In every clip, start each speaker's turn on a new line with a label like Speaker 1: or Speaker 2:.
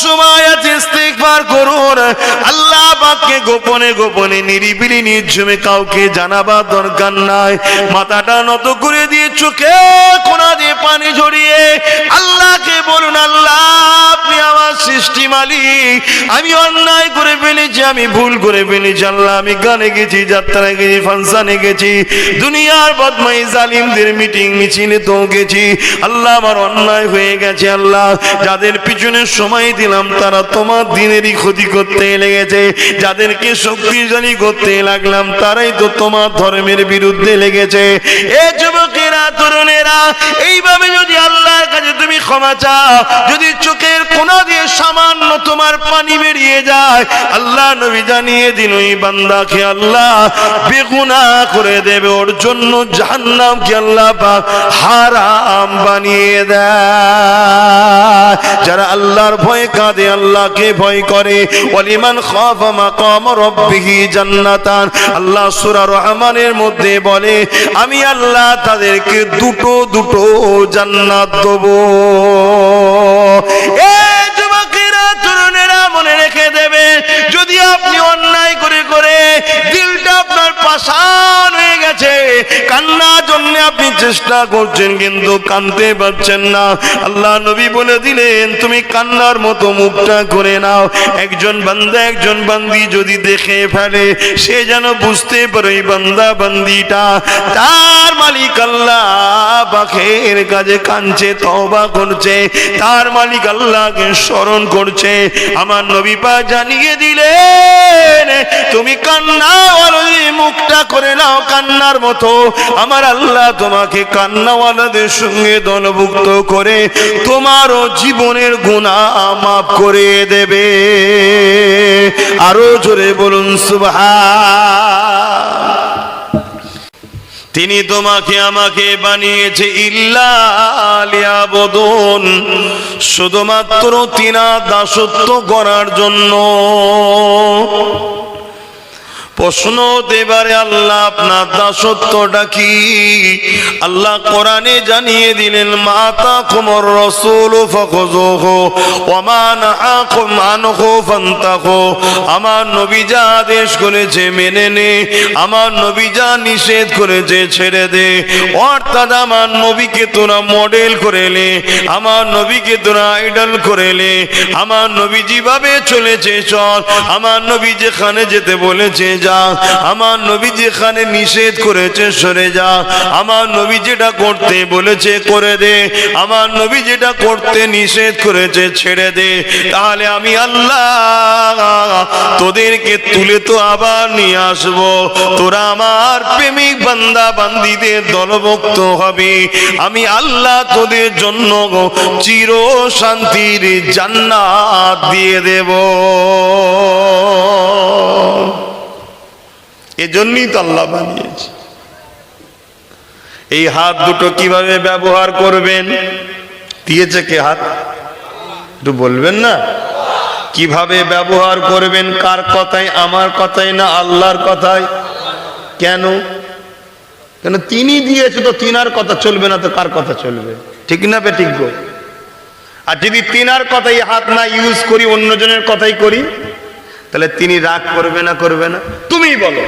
Speaker 1: সময় আছে ইস্তিগফার করুন। আল্লাহ পাককে গোপনে গোপনে নিরিবিলি নির্ঝুমে কাউকে জানাবার দরকার নাই। মাথাটা নত করে দিয়ে চোখে কোনা দিয়ে পানি ঝরিয়ে আল্লাহকে বলুন, আল্লাহ আপনি আমার সৃষ্টি মালিক, আমি অন্যায় করে ফেলেছি, আমি ভুল করে ফেলেছি। আল্লাহ আমি গানে গেছি, যাত্রায় গেছি, ফাংশনে গেছি, দুনিয়ার বদমাই জালিমদের মিটিং মিছিলে তো গেছি। আল্লাহ আমার অন্যায় হয়ে গেছে। আল্লাহ যাদের পিছনে সময় দিলাম তারা তোমার দিনেরই ক্ষতি করতে লেগেছে, যাদেরকে শক্তিশালী করতে লাগলাম তারাই তো তোমার ধর্মের বিরুদ্ধে লেগেছে। এ যুবকেরা, তরুণেরা, এইভাবে যদি আল্লাহর কাছে তুমি ক্ষমা চাও, যদি চোখের কোনা দিয়ে সামান্য তোমার পানি বেরিয়ে যায়, আল্লাহ নবী জানিয়ে দিন ওই বান্দাকে আল্লাহ বেগুনাহ করে দেবে, ওর জন্য জাহান্নামকে আল্লাহ পাক হারাম বানিয়ে দেয়। যারা আল্লাহর ভয়ে কাঁদে, আল্লাহকে ভয় করে, ওয়ালিমান খাফা মাকাম রাব্বিহি জান্নাতান, আল্লাহ সূরা রহমানের মধ্যে বলে আমি আল্লাহ তাদেরকে দুটো দুটো জান্নাত দেব। এই যুবকেরা, তরুণেরা, মনে রেখে দেবে, যদি আপনি অন্যায় করে করে দিলটা আপনার পাষাণ হয়ে গেছে, কান্নার জন্য আপনি চেষ্টা করছেন কিন্তু কাঁদতে পারছেন না, আল্লাহ নবী বলে দিলেন তুমি কান্নার মতো মুখটা করে নাও। একজন বান্দা একজন বান্দি যদি দেখে ফেলে, সে যেন বুঝতে পারে এই বান্দা বান্দিটা তার মালিক আল্লাহ পাকের কাছে কাঁদছে, তওবা করছে, তার মালিক আল্লাহকে স্মরণ করছে। আমার নবী পাক জানিয়ে দিলেন তুমি কান্নাওয়ালার মুখটা করে নাও কান্নার মতো, আমার আল্লাহ তোমাকে কান্নাওয়ালাদের সঙ্গে দলভুক্ত করে তোমারও জীবনের গুনাহ মাফ করে দেবে। আরো জোরে বলুন সুবহান। তিনি তোমাকে আমাকে বানিয়েছে ইল্লা লিয়াবুদুন, শুধুমাত্র তিনার দাসত্ব করার জন্য। প্রশ্ন হতে পারে আল্লাহ আপনার দাসত্বটা কি? আল্লাহ কোরআনে জানিয়ে দিলেন মা তাকুমুর রাসূলু ফাখুযুহু ওয়া মা নাহাকুম আনহু ফান্তাহু, আমার নবী যা আদেশ করেছে মেনে নে, আমার নবী যা নিষেধ করেছে ছেড়ে দে। অর্থাৎ আমার নবীকে তোরা মডেল করে নে, আমার নবীকে তোরা আইডল করে নে, আমার নবী যেভাবে চলেছে চল, আমার নবী যেখানে যেতে বলেছে যা, আমার নবী যেখানে নিষেধ করেছে সরে যা, আমার নবী যেটা করতে বলেছে করে দে, আমার নবী যেটা করতে নিষেধ করেছে ছেড়ে দে। তাহলে আমি আল্লাহ তোদেরকে তুলে তো আবার নিয়ে আসবো, তোরা আমার প্রেমিক বান্দা বান্দীদের দলভুক্ত হবে। আমি আল্লাহ তোদের জন্য চির শান্তির জান্নাত দিয়ে দেব। এজন্যই তো আল্লাহ বানিয়েছে। এই হাত দুটো কিভাবে ব্যবহার করবেন দিয়েছে কে? হাত একটু বলবেন না, কিভাবে ব্যবহার করবেন? কার কথায়? আমার কথায় না আল্লাহর কথায়? কেন? কেন তিনি দিয়েছে তো তিনার কথা চলবে না তো কার কথা চলবে? ঠিক না বে ঠিক গো? আর যদি তিনার কথাই হাত না ইউজ করি, অন্যজনের কথাই করি, তাহলে তিনি রাগ করবে না করবে না? তুমি বলো,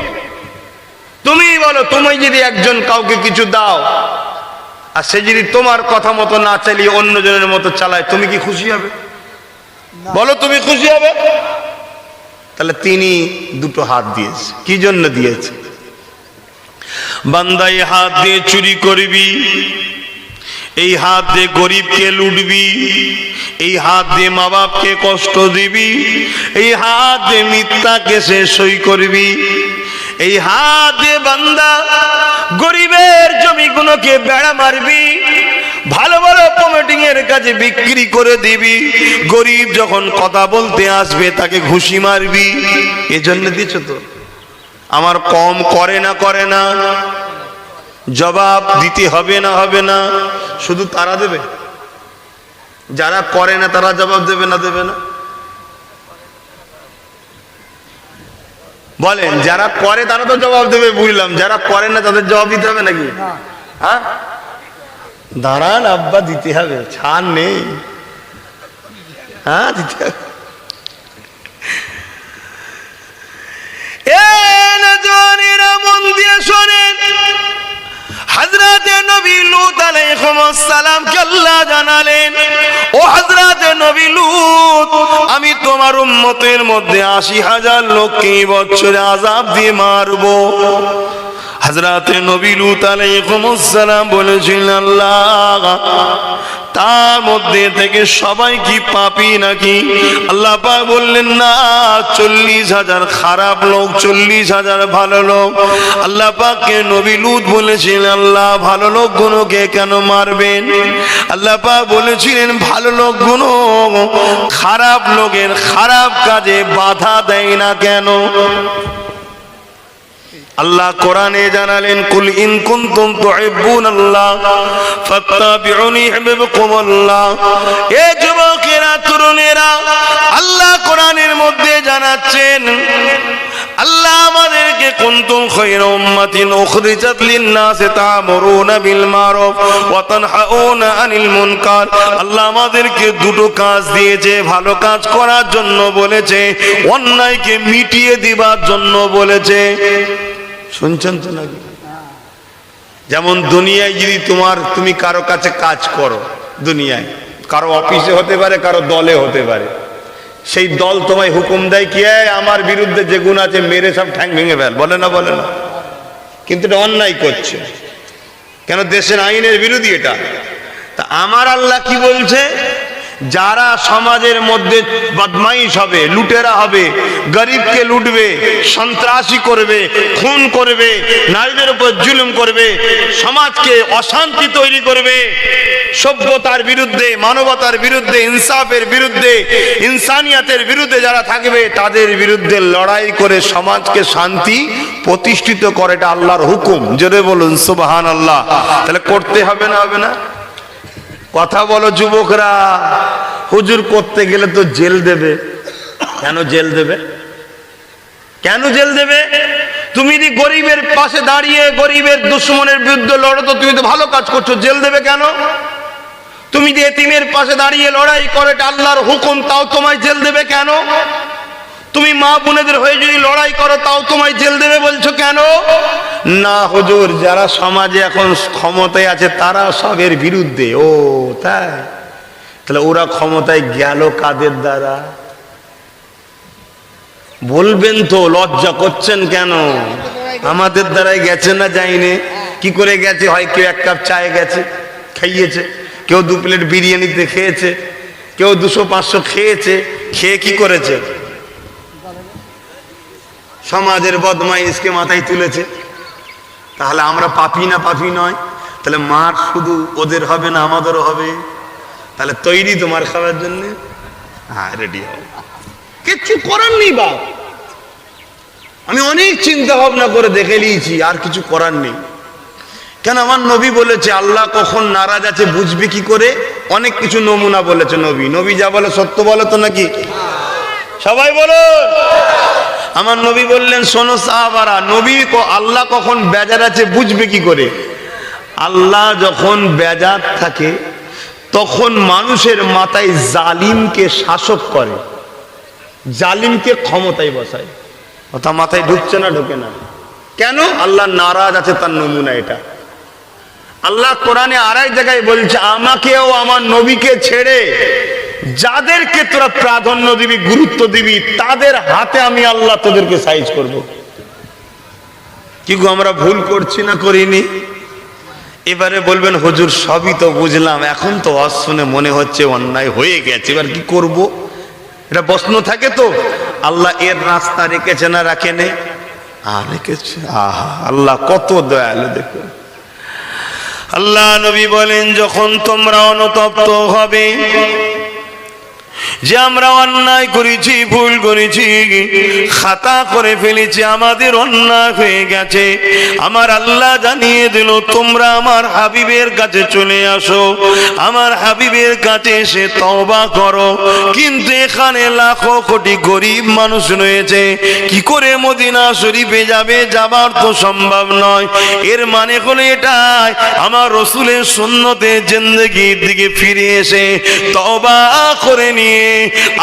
Speaker 1: তুমি বলো, তুমি যদি একজন কাউকে কিছু দাও আর সে যদি তোমার কথা মতো না চালিয়ে অন্যজনের মতো চালায়, তুমি কি খুশি হবে? বলো, তুমি খুশি হবে? তাহলে তিনি দুটো হাত দিয়েছে। কি জন্য দিয়েছে? বান্দা এই হাত দিয়ে চুরি করবি, এই হাত দিয়ে গরিবকে লুটবি, এই হাত দিয়ে মা বাপকে কষ্ট দিবি, এই হাত দিয়ে মিথ্যা কেসে সই করবি, এই হাত দিয়ে বান্দা গরিবের জমিগুলোকে বেড়া মারবি, ভালো ভালো প্রমোটিং এর কাছে বিক্রি করে দিবি, গরিব যখন কথা বলতে আসবে তাকে ঘুষি মারবি। এজন্য দিচ্ছ তো। আমার কম করে না করে না, জবাব দিতে হবে না হবে না? শুধু তারা দেবে, যারা করে না তারা জবাব দেবে না দেবে না? বলেন, যারা করে তারা তো জবাব দেবে বুঝলাম, যারা করে না তাদের জবাব দিতে হবে নাকি? হ্যাঁ, দাঁড়ান আব্বা, দিতে হবে, ছাড় নেই। হ্যাঁ দিতে হবে। মন দিয়ে শোনেন, হযরতে নবী লূত আলাইহিস সালামকে আল্লাহ জানালেন, ও হযরতে নবী লূত, আমি তোমার উম্মতের মধ্যে ৮০,০০০ লোককে এই বছরে আযাব দিয়ে মারবো। হযরতে নবী লূত আলাইহিস সালাম বলেছিলেন, আল্লাহ তার মধ্যে থেকে সবাই কি পাপী নাকি? আল্লাহ পাক বললেন, না, ৪০,০০০ খারাপ লোক, ৪০,০০০ ভালো লোক। আল্লাহ পাককে নবী লূত বলেছিলেন, আল্লাহ ভালো লোকগুলোকে কেন মারবেন? আল্লাহ পাক বলেছিলেন, ভালো লোকগুলো খারাপ লোকের খারাপ কাজে বাধা দেয় না কেন? আল্লাহ কোরআনে জানালেন, কুল ইন কুনতুম তুহিব্বুনাল্লাহ ফাত্তাবিউনি ইউহিব্বুকুমুল্লাহ। এ যুবকেরা, তরুণেরা, আল্লাহ কোরআনের মধ্যে জানাচ্ছেন, আল্লাহ আমাদেরকে কুনতুম খায়রা উম্মাতিন উখরিজাত লিন-নাসি তা'মুরুনা বিল মারুফ ওয়া তানহাউনা আনিল মুনকার। আল্লাহ আমাদেরকে দুটো কাজ দিয়েছে, ভালো কাজ করার জন্য বলেছে, অন্যায়কে মিটিয়ে দিবার জন্য বলেছে। শুনছেন তো নাকি? যেমন দুনিয়ায় যদি তুমি কারো কাছে কাজ করো, দুনিয়ায় কারো অফিসে হতে পারে, কারো দলে হতে পারে, সেই দল তোমায় হুকুম দেয় কি, আমার বিরুদ্ধে যে গুণ আছে মেরে সব ঠ্যাং ভেঙে ফেল, বলে না? বলে না? কিন্তু এটা অন্যায় করছে, কেন? দেশের আইনের বিরোধী এটা। তা আমার আল্লাহ কি বলছে? যারা সমাজের মধ্যে বদমাইশ হবে, লুটেরা হবে, গরিবকে লুটবে, সন্ত্রাসী করবে, খুন করবে, নারীদের উপর জুলুম করবে, সমাজকে অশান্তি তৈরি করবে, সভ্যতার বিরুদ্ধে, মানবতার বিরুদ্ধে, ইনসাফের বিরুদ্ধে, ইনসানিয়াতের বিরুদ্ধে যারা থাকবে, তাদের বিরুদ্ধে লড়াই করে সমাজকে শান্তি প্রতিষ্ঠিত করে, এটা আল্লাহর হুকুম। জোরে বলুন সুবহানাল্লাহ। তাহলে করতে হবে না? হবে না? কথা বলো যুবকরা। হুজুর করতে গেলে তো জেল দেবে। কেন জেল দেবে? কেন জেল দেবে? তুমি যদি গরিবের পাশে দাঁড়িয়ে গরিবের দুশমনের বিরুদ্ধে লড়ো, তো তুমি তো ভালো কাজ করছো, জেল দেবে কেন? তুমি যে এতিমের পাশে দাঁড়িয়ে লড়াই করো, এটা আল্লাহর হুকুম, তাও তোমায় জেল দেবে কেন? তুমি মা বোনেদের হয়ে যদি লড়াই করো, তাও তোমায় জেল দেবে বলছো কেন? না হুজুর, যারা সমাজে এখন ক্ষমতায় আছে তারা সবের বিরুদ্ধে। ও তাই? তাহলে ওরা ক্ষমতায় গেল কাদের দ্বারা? বলবেন তো, লজ্জা করছেন কেন? আমাদের দ্বারাই গেছে না? যায়নি। কি করে গেছে? হয় কেউ 1 কাপ চায়ে গেছে, খাইয়েছে, কেউ 2 প্লেট বিরিয়ানিতে খেয়েছে, কেউ 200-500 খেয়েছে, খেয়ে কি করেছে? সমাজের বদমাইশকে মাথায় তুলেছে। তাহলে আমরা পাপী না পাপী নয়? তাহলে মার শুধু ওদের হবে না, আমাদেরও হবে। তাহলে তৈরি তোমার খাওয়ার জন্য? হ্যাঁ, রেডি হও। কিচ্ছু করার নেই বাপ। আমি অনেক চিন্তা ভাবনা করে দেখে নিয়েছি, আর কিছু করার নেই। কেন? আমার নবী বলেছে, আল্লাহ কখন নারাজ আছে বুঝবে কি করে? অনেক কিছু নমুনা বলেছে নবী। নবী যা বলে সত্য বলে তো নাকি? সবাই বলো। আমার নবী বললেন, শোনো সাহাবারা, নবী আল্লাহ কখন বেজার আছে বুঝবে কি করে? আল্লাহ যখন বেজার থাকে তখন মানুষের মাথায় জালিমকে শাসক করে, জালিমকে ক্ষমতায় বসায়। কথা মাথায় ঢুকছে না? ঢোকে না কেন? আল্লাহ নারাজ আছে, তার নমুনা এটা। আল্লাহ কোরআনে আরেক জায়গায় বলছে, আমাকেও আমার নবীকে ছেড়ে যাদেরকে তোরা প্রাধান্য দিবি, গুরুত্ব দিবি, তাদের হাতে আমি আল্লাহ তোদেরকে সাইজ করব। কি গো, আমরা ভুল করছি না করিনি? এবারে বলবেন, হুজুর সবই তো বুঝলাম, এখন তো ওয়াজ শুনে মনে হচ্ছে অন্যায় হয়ে গেছে, এবার কি করব? এটা প্রশ্ন থাকে তো। আল্লাহ এর রাস্তা রেখেছে না রাখেনি? রেখেছে। আহা, আল্লাহ কত দয়ালু দেখুন। আল্লাহ নবী বলেন, যখন তোমরা অনুতপ্ত হবে যে আমরা অন্যায় করেছি, ভুল করেছি, খাতা করে ফেলেছি, আমাদের অন্যায় হয়ে গেছে, আমার আল্লাহ জানিয়ে দিল, তোমরা আমার হাবিবের কাছে চলে আসো, আমার হাবিবের কাছে এসে তওবা করো। কিন্তু এখানে লাখো কোটি গরিব মানুষ রয়েছে, কি করে মদিনা শরীফে যাবে? যাবার তো সম্ভব নয়। এর মানে হলো এটাই, আমার রসুলের সুন্নতে জিন্দেগির দিকে ফিরে এসে তওবা করে নিয়ে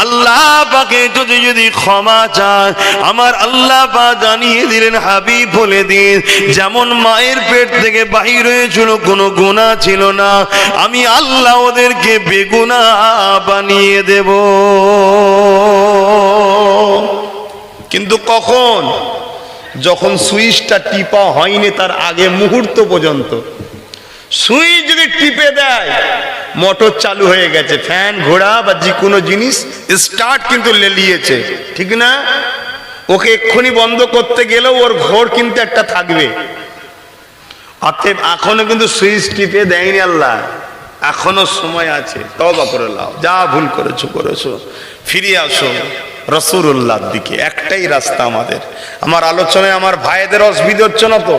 Speaker 1: আল্লাহ পাকে যদি ক্ষমা চায়, আমার আল্লাহ পাক জানিয়ে দিলেন হাবিব বলে দিন, যেমন মায়ের পেট থেকে বাহির হয়েছিল কোনো গুনাহ ছিল না, আমি আল্লাহ ওদেরকে বেগুনাহ বানিয়ে দেব। কিন্তু কখন? যখন সুইচটা টিপা হয়নি তার আগে মুহূর্ত পর্যন্ত। সুইচ যদি টিপে দেয়, মোটর চালু হয়ে গেছে, ফ্যান ঘোড়া বা যে কোনো জিনিস স্টার্ট কিন্তু লেলিয়েছে, ঠিক না? ওকে এক্ষুনি বন্ধ করতে গেলেও ওর ঘোর কিন্তু একটা থাকবে। অতএব এখনো কিন্তু সুইচ টিপে দেয়নি আল্লাহ, এখনো সময় আছে, তওবা করে নাও। যা ভুল করেছো করেছো, ফিরে আসো রাসূলুল্লাহর দিকে। একটাই রাস্তা আমাদের। আমার আলোচনায় আমার ভাইদের অসুবিধা হচ্ছে না তো?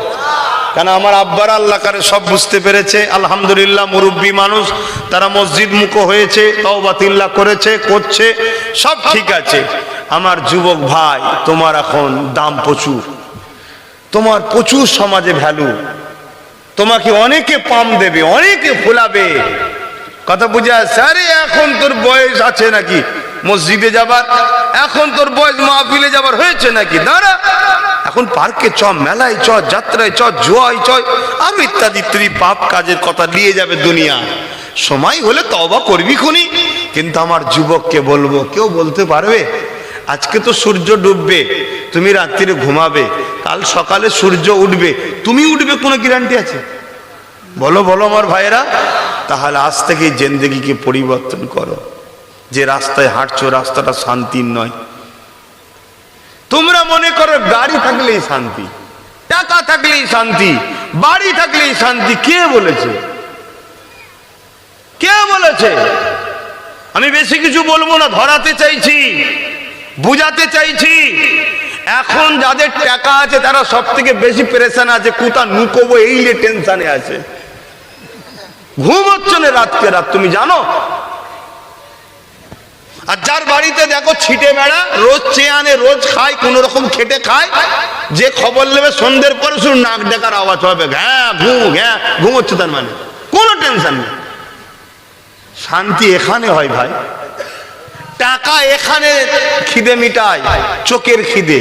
Speaker 1: কেন আমার আব্বারা আল্লাহ কারে সব বুঝতে পেরেছে, আলহামদুলিল্লাহ, মুরব্বী মানুষ, তারা মসজিদ মুখ হয়েছে, তওবাতিল্লাহ করেছে, করছে, সব ঠিক আছে। আমার যুবক ভাই, তোমার এখন দাম প্রচুর, তোমার প্রচুর সমাজে ভ্যালু, তোমাকে অনেকে পাম দেবে, অনেকে ফোলাবে। কথা বুঝে আসছে? আরে এখন তোর বয়স আছে নাকি মসজিদে যাবার? এখন তোর বয়স মাহফিলে যাবার হয়েছে নাকি? দাঁড়া, এখন পার্কে চ, মেলায় চ, যাত্রায় চ, জুয়ায় চ, আর ইত্যাদি ইত্যাদি পাপ কাজের কথা নিয়ে যাবে দুনিয়া। সময় হলে তওবা করবি খুনি। কিন্তু আমার যুবককে বলবো, কেউ বলতে পারবে আজকে তো সূর্য ডুববে, তুমি রাত্রিরে ঘুমাবে, কাল সকালে সূর্য উঠবে, তুমি উঠবে কোনো গ্যারান্টি আছে? বলো বলো আমার ভাইয়েরা। তাহলে আজ থেকে জিন্দেগিকে পরিবর্তন করো। যে রাস্তায় হাঁটছো রাস্তাটা শান্তির নয়। তোমরা মনে করো গাড়ি থাকলেই শান্তি, টাকা থাকলেই শান্তি, বাড়ি থাকলেই শান্তি। কে বলেছে? কে বলেছে? আমি বেশি কিছু বলবো না, ধরাতে চাইছি, বুঝাতে চাইছি। এখন যাদের টাকা আছে তারা সব থেকে বেশি পেরেশান আছে, কোথা নুকোবো এই টেনশনে আছে। ঘুম হচ্ছে না রাতকে রাত, তুমি জানো? আর যার বাড়িতে দেখো ছিটে বেড়া, রোজ চেয়ে আনে, রোজ খায়, কোন রকম খেটে খায়, যে খবর নেবে সন্ধ্যের পরে শুধু নাক ডাকার আওয়াজ হবে, ঘ্যাঁ ঘুম হচ্ছে, তার মানে কোনো টেনশন নেই। শান্তি এখানে হয় ভাই। টাকা এখানে খিদে মিটায়, চোখের খিদে,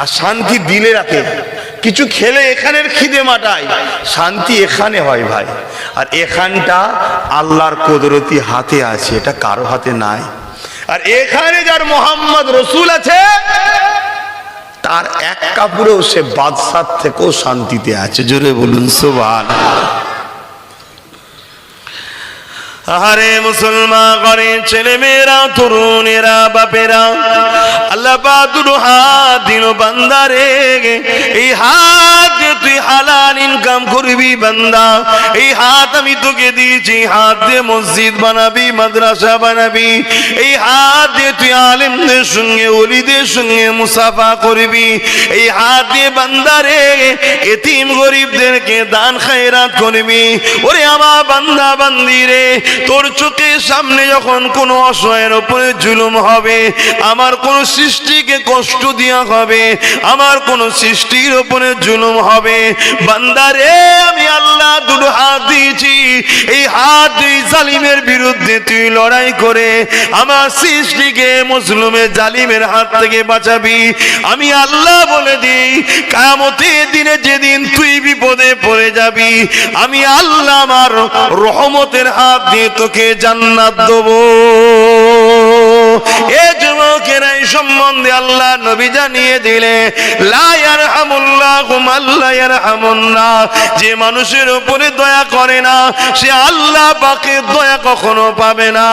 Speaker 1: আর শান্তি দিলে রাখে। কিছু খেলে এখানের খিদে মাটায়, শান্তি এখানে হয় ভাই। আর এখানটা আল্লাহর কুদরতি হাতে আছে, এটা কারো হাতে নাই। আর এখানে যার মোহাম্মদ রসুল আছে, তার এক কাপড়েও সে বাদশার থেকেও শান্তিতে আছে। জোরে বলুন সুবহানাল্লাহ। আরে মুসলমান করে ছেলে মেয়েরা, তরুণেরা, বাপেরা, আল্লাহ বাদুর হাত দিল বান্দারে, এই হাত দিয়ে তুই হালাল ইনকাম করবি বান্দা। এই হাত আমি তোকে দিয়েছি, হাত দিয়ে মসজিদ বানাবি, মাদ্রাসা বানাবি। এই হাত দিয়ে তুই আলেমদের সঙ্গে, ওলিদের সঙ্গে মুসাফা করবি। এই হাত দিয়ে বান্দারে এতিম গরিবদেরকে দান খায়রাত করবি। ওরে আমার বান্দা বান্দি রে, তোর চোখের সামনে যখন কোনো অসহায়ের উপরে জুলুম হবে, আমার কোন সৃষ্টিকে কষ্ট দেওয়া হবে, আমার কোন সৃষ্টির উপরে জুলুম হবে, বান্দারে আমি আল্লাহ দুটো হাত দিয়েছি। এই হাত দুই জালিমের বিরুদ্ধে তুই লড়াই করে আমার সৃষ্টিকে মুসলিমের জালিমের হাত থেকে বাঁচাবি। আমি আল্লাহ বলে দিই, কিয়ামতের দিনে যেদিন তুই বিপদে পড়ে যাবি, আমি আল্লাহ আমার রহমতের হাত দিয়ে তোকে জান্নাত দেবো। এ যুবকেরা, এই সম্বন্ধে আল্লাহ নবী জানিয়ে দিলে, লা ইয়ারহামুল্লাহু মান লা ইয়ারহামুন নাস, যে মানুষের উপরে দয়া করে না সে আল্লাহ পাকের দয়া কখনো পাবে না।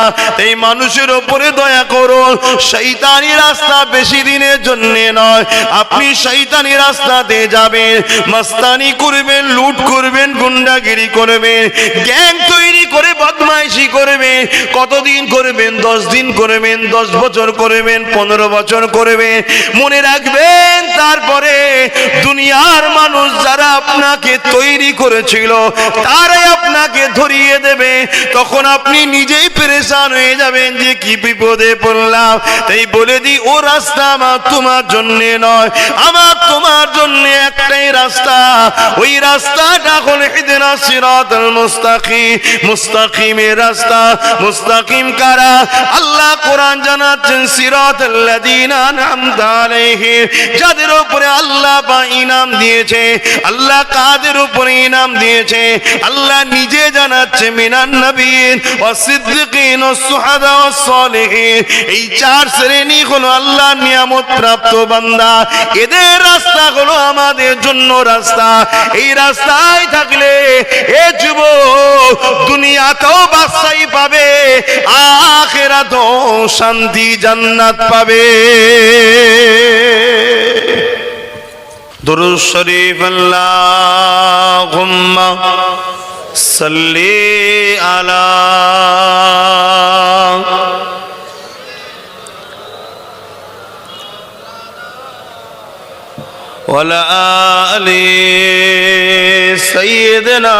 Speaker 1: এই মানুষের উপরে দয়া করো। শয়তানি রাস্তা বেশি দিনের জন্য নয়। আপনি শয়তানি রাস্তাতে যাবেন, মাস্তানি করবেন, লুট করবেন, গুন্ডাগিরি করবেন, গ্যাং তৈরি করে বদমাইশি করবেন। কতদিন করবেন? 10 দিন করবেন, 10 বছর করবেন, 15 বছর করবেন। মনে রাখবেন, তারপরে দুনিয়ার মানুষ যারা আপনাকে তৈরি করেছিল তারাই আপনাকে ধরিয়ে দেবে। তখন আপনি নিজেই পেরেশান হয়ে যাবেন যে কি বিপদে পড়লাম। তাই বলে দিই, ও রাস্তা আমার তোমার জন্য নয়, আমার তোমার জন্য একটাই রাস্তা। রাস্তা, ওই রাস্তাটা হলো ইহদিনাস সিরাতাল মুস্তাকিম, মুস্তাকিমের রাস্তা। মুস্তাকিম কারা? আল্লাহ কোরআন জানাচ্ছেন সিরাতাল্লাযীনা আন'আমতা আলাইহিম, যাদের উপরে আল্লাহ বা ইনাম দিয়েছে। আল্লাহ কাদের উপরে ইনাম দিয়েছে? আল্লাহ নিজে জানাচ্ছে মিনান নবিয়্যিন ওয়াস সিদ্দিকিন ওয়াস শুহাদা ওয়াস সালিহিন। এই চার শ্রেণী হলো আল্লাহর নিয়ামত প্রাপ্ত বান্দা। এদের রাস্তা হলো আমাদের জন্য রাস্তা। এই রাস্তায় থাকলে এ যুবক দুনিয়াতেও বাদশাহী পাবে, আখিরাতেও শান্তি জান্নাত পাবে। দুরূদ শরীফ আল্লাহুম্মা সাল্লি আলা ওয়ালা আলি সাইয়্যিদিনা।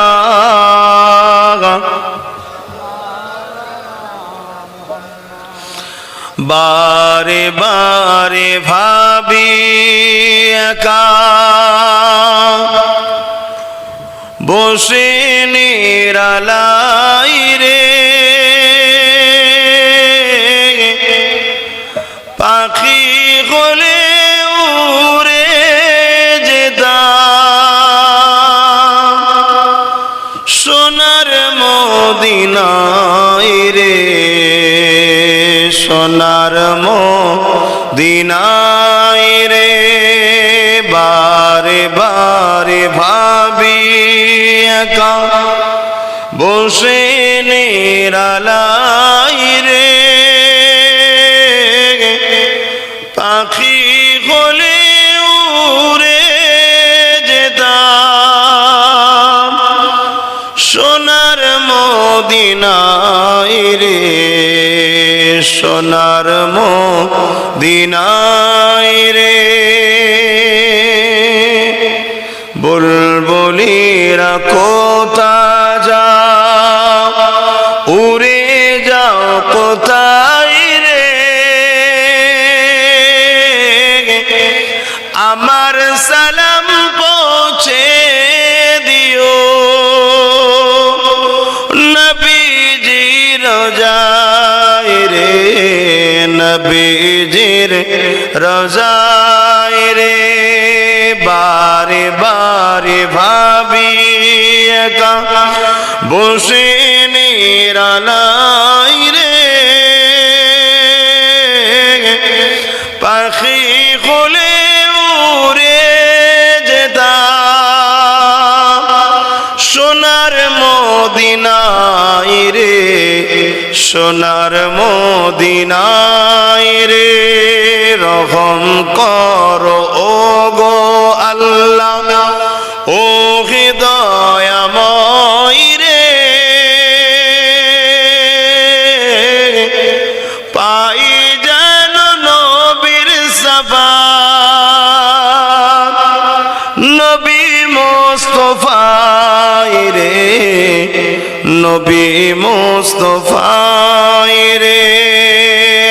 Speaker 1: বারে বারে ভাবি একা বসে নিরালাই রে, পাখি হলে উড়ে যেতাম সোনার মদিনায় রে, সোনার মদিনায় রে। বারে বারে ভাবি একা বসে নিরালাই রে, পাখি হলে উড়ে যেতাম সোনার মদিনায় রে, সোনার মদিনায় রে। বুলবুলিরা কোথা যাও, উড়ে যাও কোথায় রে, আমার সালাম পৌঁছে দিও নবীজির রোজায় রে, নবীজির রোজায় রে। বারে বারে ভাবি একা বসে নিরালাই রে, পাখি হলে উড়ে যেতাম সোনার মদিনায় রে, সোনার মদিনায় রে। রহম করো ও গো আল্লাহ, ও হৃদয়াময় রে, পাই যেন নবীর শাফাত, নবী মুস্তাফায় রে, নবী মুস্তাফায় রে।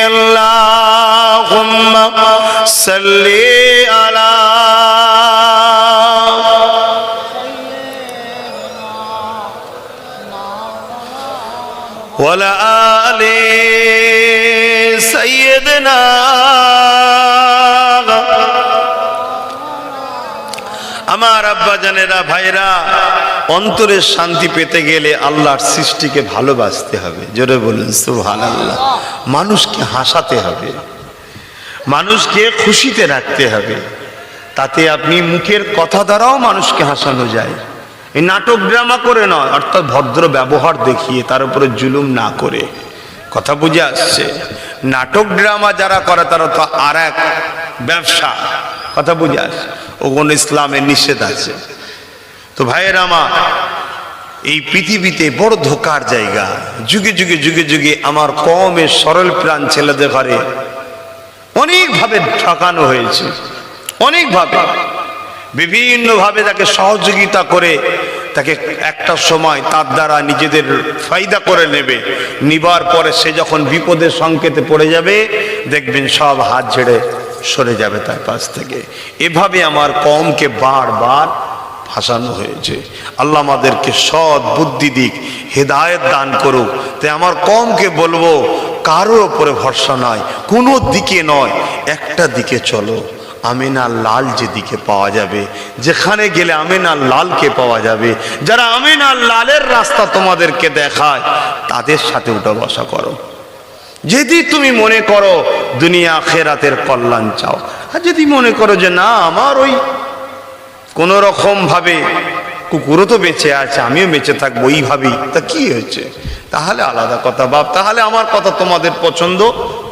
Speaker 1: আল্লাহুম্মা সাল্লি আলা ওয়ালা আলি সাইয়্যিদিনা। আমার আব্বা জানেরা, ভাইরা, অন্তরের শান্তি পেতে গেলে আল্লাহর সৃষ্টিকে ভালোবাসতে হবে। জোরে বলুন সুবহানাল্লাহ। মানুষকে হাসাতে হবে, মানুষকে খুশিতে রাখতে হবে। তাতে আপনি মুখের কথা দ্বারাও মানুষকে হাসানো যায়। এই নাটক ড্রামা করে নয়, অর্থাৎ ভদ্র ব্যবহার দেখিয়ে তার উপরে জুলুম না করে। কথা বুঝে আসছে? নাটক ড্রামা যারা করে তারা তো আর এক ব্যবসা। কথা বুঝে আসছে? ওগুলো ইসলামে নিষেধ আছে। তো ভাইয়ের আমার, এই পৃথিবীতে বড় ধোকার জায়গা। যুগে যুগে যুগে যুগে আমার কওমের সরল প্রাণ ছেলেদের ঘরে অনেকভাবে ঠকানো হয়েছে, অনেকভাবে, বিভিন্নভাবে তাকে সহযোগিতা করে তাকে একটা সময় তার দ্বারা নিজেদের ফায়দা করে নেবে। নিবার পরে সে যখন বিপদের সংকেতে পড়ে যাবে, দেখবেন সব হাত ছেড়ে সরে যাবে তার পাশ থেকে। এভাবে আমার কওমকে বারবার হাসানো হয়েছে। আল্লাহ আমাদেরকে সৎ বুদ্ধি দিক, হেদায়েত দান করুক। তাই আমার কওমকে বলবো, কারোর ওপরে ভরসা নাই, কোনো দিকে নয়, একটা দিকে চলো। আমিনার লাল যেদিকে পাওয়া যাবে, যেখানে গেলে আমিনার লালকে পাওয়া যাবে, যারা আমিনার লালের রাস্তা তোমাদেরকে দেখায় তাদের সাথে উঠা বসা করো। যদি তুমি মনে করো দুনিয়া আখিরাতের কল্যাণ চাও, আর যদি মনে করো যে না আমার ওই কোন রকম ভাবে কুকুরও তো বেঁচে আছে, আমিও বেঁচে থাকবো ওই ভাবি, তা কি হয়েছে? তাহলে আলাদা কথা বাপ, তাহলে আমার কথা তোমাদের পছন্দ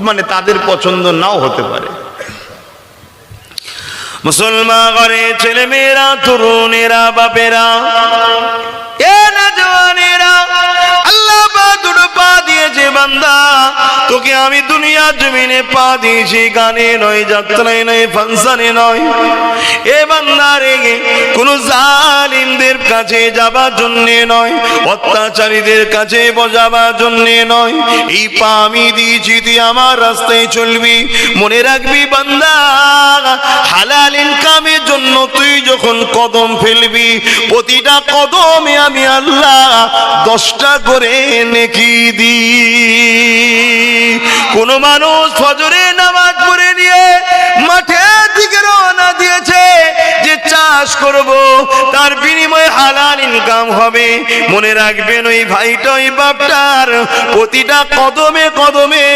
Speaker 1: মানে তাদের পছন্দ নাও হতে পারে। মুসলমান ঘরে ছেলে মেয়েরা, তরুণেরা, বাপেরা, এ নওজওয়ানেরা, আল্লাহ পাক দুটো পা দিয়েছে বান্দা, তোকে আমি দুনিয়া জমিনে পা দিয়েছি, গানে নয়, যাত্রায় নয়, ফাংশনে নয়। এ বান্দা রে, কোন জালিমদের কাছে যাবার জন্যে নয়, অত্যাচারীদের কাছে যাবার জন্যে নয়। এই পা আমি দিয়েছি, তুই আমার রাস্তায় চলবি। মনে রাখবি বান্দা, হালাল ইনকামের জন্য তুই যখন কদম ফেলবি, প্রতিটা কদমে আমি আল্লাহ 10টা করে নেকি দি। কোন মানুষ ফজরে নামাজ পড়ে নিয়ে মাঠের দিকে রওনা দিয়েছে যে চাষ করব, তার বিনিময়ে হালাল ইনকাম হবে। মনে রাখবেন ওই ভাইটা, ওই বাপটার প্রতিটা কদমে কদমে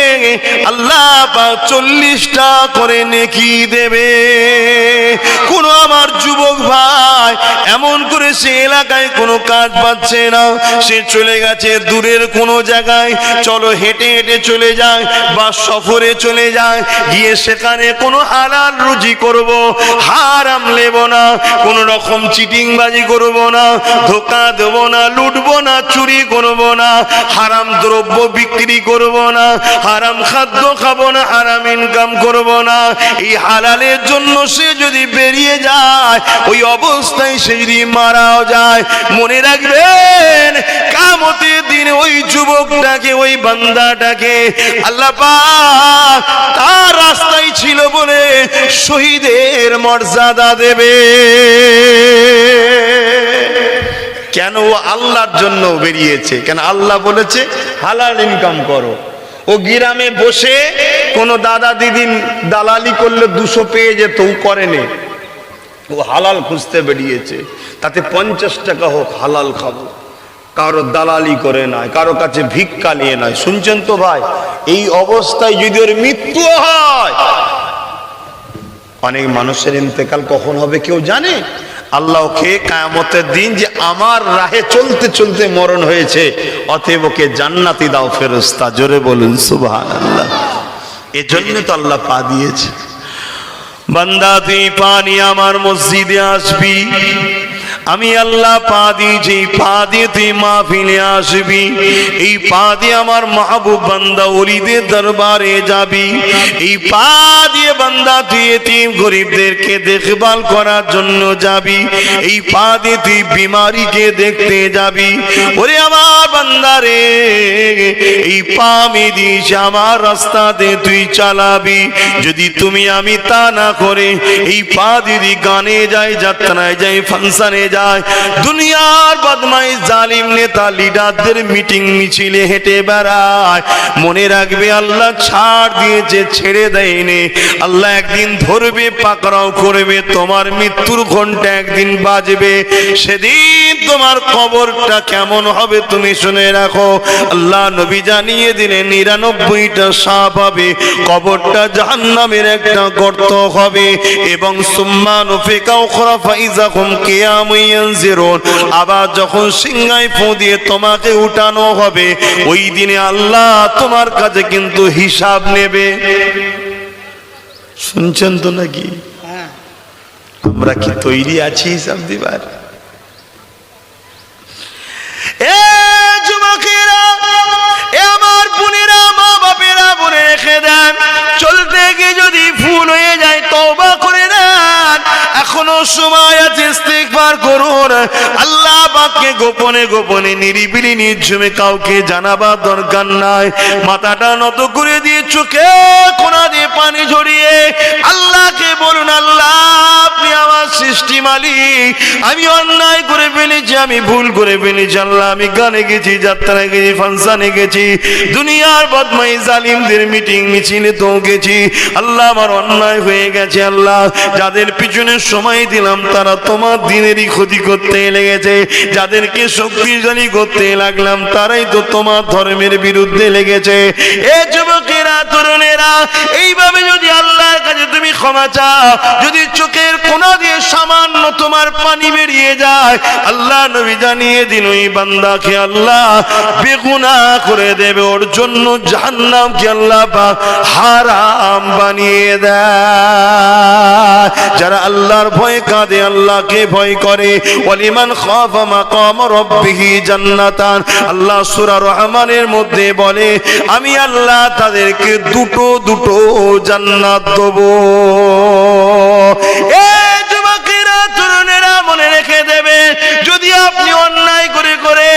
Speaker 1: আল্লাহ পাক 40টা করে নেকি দেবে। কোন আমার যুবক ভাই এমন করে সে এলাকায় কোনো কাজ পাচ্ছে না, সে চলে গেছে দূরের কোনো জায়গায়, চলো হেঁটে হেঁটে চলে যায় বা সফরে চলে যায়, গিয়ে সেখানে কোনো হালাল রুজি করব, হারাম নেব না, কোন রকম চিটিংবাজি করব না, ধোঁকা দেব না, লুটবো না, চুরি করব না, হারাম দ্রব্য বিক্রি করব না, হারাম খাদ্য খাবো না, হারাম ইনকাম করব না। এই হালালের জন্য সে যদি বেরিয়ে যায়, ওই অবস্থায় সে যদি মারাও যায়, মনে রাখবেন কিয়ামতের দিন ওই যুবকটাকে, ওই বান্দাটাকে আল্লাহ পাক তার রাস্তায় ছিল বলে শহীদের মর্যাদা দেবে। কেন? ও আল্লাহর জন্য বেরিয়েছে। কেন? আল্লাহ বলেছে হালাল ইনকাম করো। ও গ্রামে বসে কোন দাদা দিদি দালালি করলে 200 পেয়ে যেত, ও করেনি। ও হালাল খুঁজতে বেরিয়েছে, তাতে 50 টাকা হোক হালাল খাবো, কারো দালালি করে নয়, কারো কাছে ভিক্ষা নিয়ে নয়। শুনছেন তো ভাই? এই অবস্থায় যদি ওর মৃত্যু হয়, অনেক মানুষের ইন্তেকাল কখন হবে কেউ জানে? আল্লাহকে কিয়ামতের দিন যে আমার রাহে চলতে চলতে মরণ হয়েছে, অতএব ওকে জান্নাতি দাও ফেরেশতা। জোরে বলুন সুবহানাল্লাহ। এজন্য তো আল্লাহ পা দিয়েছে। বান্দা তুই পা নিয়ে আমার মসজিদে আসবি, আমি আল্লাহ পা দিয়েছি, পা দিয়ে তুই মাহফিলে আসবি, এই পা দিয়ে আমার মাহবুব বান্দা ওলিদের দরবারে যাবি, এই পা দিয়ে বান্দা তুই এতিম গরিবদেরকে দেখভাল করার জন্য যাবি, এই পা দিয়ে তুই বিমারিকে দেখতে যাবি। ওরে আমার বান্দা রে, এই পা আমি দিয়েছি, আমার রাস্তাতে তুই চালাবি। যদি তুমি আমি তা না করে এই পা দিদি গানে যায়, যাত্রায় যায়, ফাংশনে যায়, দুনিয়ার বদমাইশ জালিম নেতা লিডারদের মিটিং মিছিলে হেঁটে বেড়ায়, মনে রাখবে আল্লাহ ছাড় দিয়েছে, ছেড়ে দেয়নি। আল্লাহ একদিন ধরবে, পাকড়াও করবে, তোমার মৃত্যুর ঘন্টা একদিন বাজবে। সেদিন তোমার কবরটা কেমন হবে তুমি শুনে রাখো। আল্লাহ নবী জানিয়ে দিলেন 99টা সাপ হবে, কবরটা জাহান্নামের একটা গর্ত হবে, এবং সুম্মা নুফিকা উখরা ফাইযা হুম কিয়ামুন ইয়ানজিরুন। আবার যখন সিংহায় ফু দিয়ে তোমাকে উঠানো হবে, ওই দিনে আল্লাহ তোমার কাছে কিন্তু হিসাব নেবে। শুনছেন তো নাকি? আমরা কি তৈরি আছি হিসাব দিবার? এ যুবকেরা, এ আমার বোনেরা, মা বাপেরা, বলে রেখে দেন, চলতে গিয়ে যদি ভুল হয়ে যায় তওবা করে নেন, এখনো সময় আছে, ইস্তিগফার করুন। আল্লাহ পাককে গোপনে গোপনে নিরিবিলি নির্ঝুমে কাউকে জানাবার দরকার নাই। মাথাটা নত করে দিয়ে চোখে কোনা দিয়ে পানি ঝরিয়ে আল্লাহকে বলুন, আল্লাহ আপনি আমার সৃষ্টি মালিক, আমি অন্যায় করে ফেলেছি, আমি ভুল করে ফেলেছি আল্লাহ। আমি গানে গেছি, যাত্রায় গেছি, ফাংশনে গেছি, দুনিয়ার বদমাই জালিমদের মিটিং মিছিলে তো গেছি আল্লাহ। আমার অন্যায় হয়ে গেছে আল্লাহ। যাদের পিছনে সময় দিলাম তারা তোমার দিনেরই ক্ষতি করতে লেগেছে, যাদেরকে শক্তিশালী করতে লাগলাম তারাই তো তোমার ধর্মের বিরুদ্ধে লেগেছে। এ যুবকেরা, তরুণেরা, এইভাবে যদি আল্লাহর কাছে তুমি ক্ষমা চাও, যদি চোখের কোনা দিয়ে সামান্য তোমার পানি বেরিয়ে যায়, আল্লাহ নবী জানিয়ে দিন ওই বান্দাকে আল্লাহ বেগুনাহ করে দেবে, ওর জন্য জাহান্নামকে আল্লাহ পাক হারাম বানিয়ে দেয়। যারা আল্লাহর ভয় কাঁদে, আল্লাহকে ভয় করে, ওয়ালিমান খাফা মাকাম রাব্বিহি জান্নাতান, আল্লাহ সূরা রহমানের মধ্যে বলে আমি আল্লাহ তাদেরকে দুটো দুটো জান্নাত দেব। এ যুবকেরা, তরুণেরা, মনে রেখে দেবে, যদি আপনি অন্যায় করে করে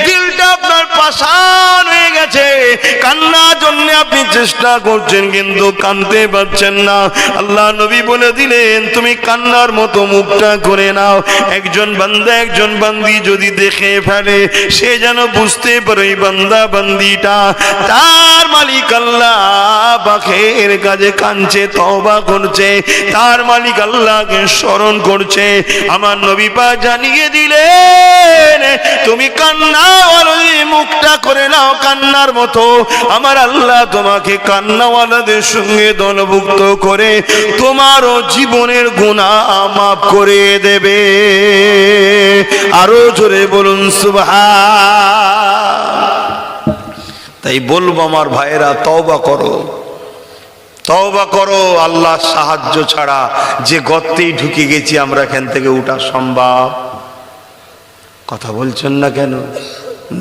Speaker 1: দিলটা আপনার পাষাণ হয়ে গেছে, কান্নার জন্য আপনি চেষ্টা করছেন কিন্তু কাঁদতে পারছেন না, আল্লাহ নবী বলে দিলেন তুমি কান্নার মতো মুখটা করে নাও। একজন বান্দা, একজন বান্দি যদি দেখে ফেলে, সে যেন বুঝতে পারে এই বান্দা বান্দিটা তার মালিক আল্লাহ পাকের কাছে কাঁদছে, তওবা করছে, তার মালিক আল্লাহকে স্মরণ করছে। আমার নবী পাক জানিয়ে দিলেন তুমি কান্নাওয়ালার মুখটা করে নাও কান্নার মতো, আমার আল্লাহ তোমাকে কান্নাওয়ালাদের সঙ্গে দলভুক্ত করে তোমারও জীবনের গুনাহ মাফ করে দেবে। আরো জোরে বলুন সুবহান। তাই বলবো আমার ভাইয়েরা, তওবা করো, তওবা করো। আল্লাহর সাহায্য ছাড়া যে গর্তেই ঢুকে গেছি আমরা, এখান থেকে ওঠা সম্ভব? কথা বলছেন না কেন?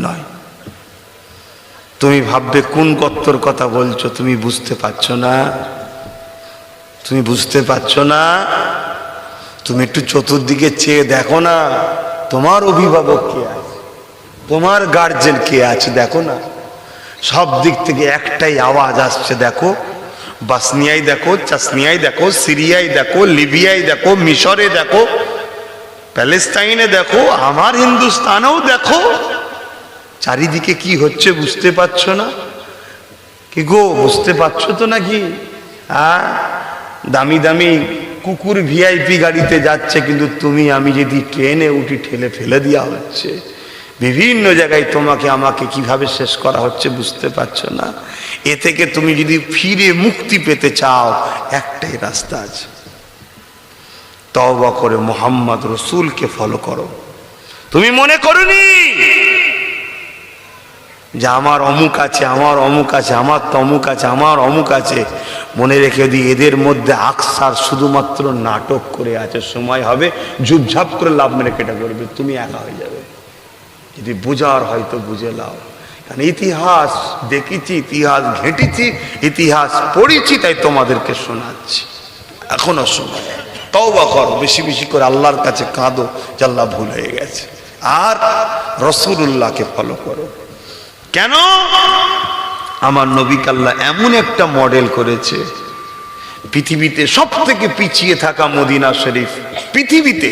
Speaker 1: নয়। তুমি ভাববে কোন গর্তর কথা বলছো, তুমি বুঝতে পারছো না, তুমি বুঝতে পারছো না। তুমি একটু চতুর্দিকে চেয়ে দেখো না, তোমার অভিভাবক কে আছে, তোমার গার্জেন কে আছে, দেখো না। সব দিক থেকে একটাই আওয়াজ আসছে, দেখো বসনিয়ায় দেখো, চাসনিয়ায় দেখো, সিরিয়ায় দেখো, লিবিয়ায় দেখো, মিশরে দেখো, প্যালেস্টাইনে দেখো, আমার হিন্দুস্তানেও দেখো, চারিদিকে কি হচ্ছে বুঝতে পারছো না? কি গো, বুঝতে পারছো তো নাকি? দামি দামি কুকুর ভিআইপি গাড়িতে যাচ্ছে, কিন্তু তুমি আমি যদি ট্রেনে উঠি ঠেলে ফেলে দেওয়া হচ্ছে। বিভিন্ন জায়গায় তোমাকে আমাকে কিভাবে শেষ করা হচ্ছে বুঝতে পারছো না। এ থেকে তুমি যদি ফিরে মুক্তি পেতে চাও, একটাই রাস্তা আছে, তওবা করে মুহাম্মদ রাসূলকে ফলো করো। তুমি মনে করনি যে আমার অমুক আছে, আমার অমুক আছে, আমার তমুক আছে, আমার অমুক আছে, মনে রেখে দিই এদের মধ্যে আকসার শুধুমাত্র নাটক করে আছে। সময় হবে ঝুপঝাপ করে লাভ মেরে কেটে করবে, তুমি একা হয়ে যাবে। যদি বুঝার হয়তো বুঝে লাও, কারণ ইতিহাস দেখেছি, ইতিহাস ঘেঁটেছি, ইতিহাস পড়েছি, তাই তোমাদেরকে শোনাচ্ছি। এখনো সময়, তওবা করো, বেশি বেশি করে আল্লাহর কাছে কাঁদো যে আল্লাহ ভুল হয়ে গেছে, আর রাসূলুল্লাহকে ফলো করো। কেন? আমার নবীকে আল্লাহ এমন একটা মডেল করেছে, পৃথিবীতে সব থেকে পিছিয়ে থাকা মদিনা শরীফ, পৃথিবীতে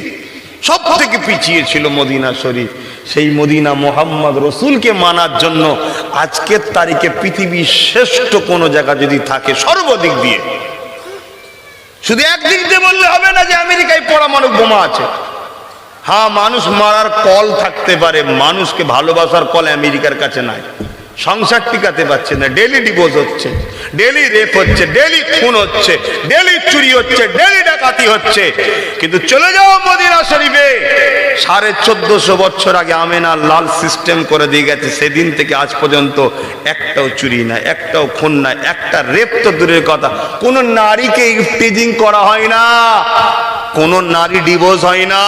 Speaker 1: সব থেকে পিছিয়ে ছিল মদিনা শরীফ। সেই মদিনা মুহাম্মদ রাসূলকে মানার জন্য আজকের তারিখে পৃথিবীর শ্রেষ্ঠ কোন জায়গা যদি থাকে সর্বদিক দিয়ে, শুধু একদিক দিয়ে বললে হবে না যে আমেরিকায় পরমাণু বোমা আছে। হ্যাঁ, মানুষ মারার কল থাকতে পারে, মানুষকে ভালোবাসার কল আমেরিকার কাছে নাই। সংসার টিকাতে পারছে না, ডেলি ডিভোর্স হচ্ছে, ডেলি রেপ হচ্ছে, ডেলি খুন হচ্ছে, ডেলি চুরি হচ্ছে, ডেলি ডাকাতি হচ্ছে। কিন্তু চলে যাও মদিনা শরীফে, 1450 বছর আগে আমেনা লাল সিস্টেম করে দিয়ে গেছে, সেদিন থেকে আজ পর্যন্ত একটাও চুরি নাই, একটাও খুন নাই, একটা রেপ তো দূরের কথা, কোন নারীকে ইফটিজিং করা হয় না, কোন নারী ডিভোর্স হয় না।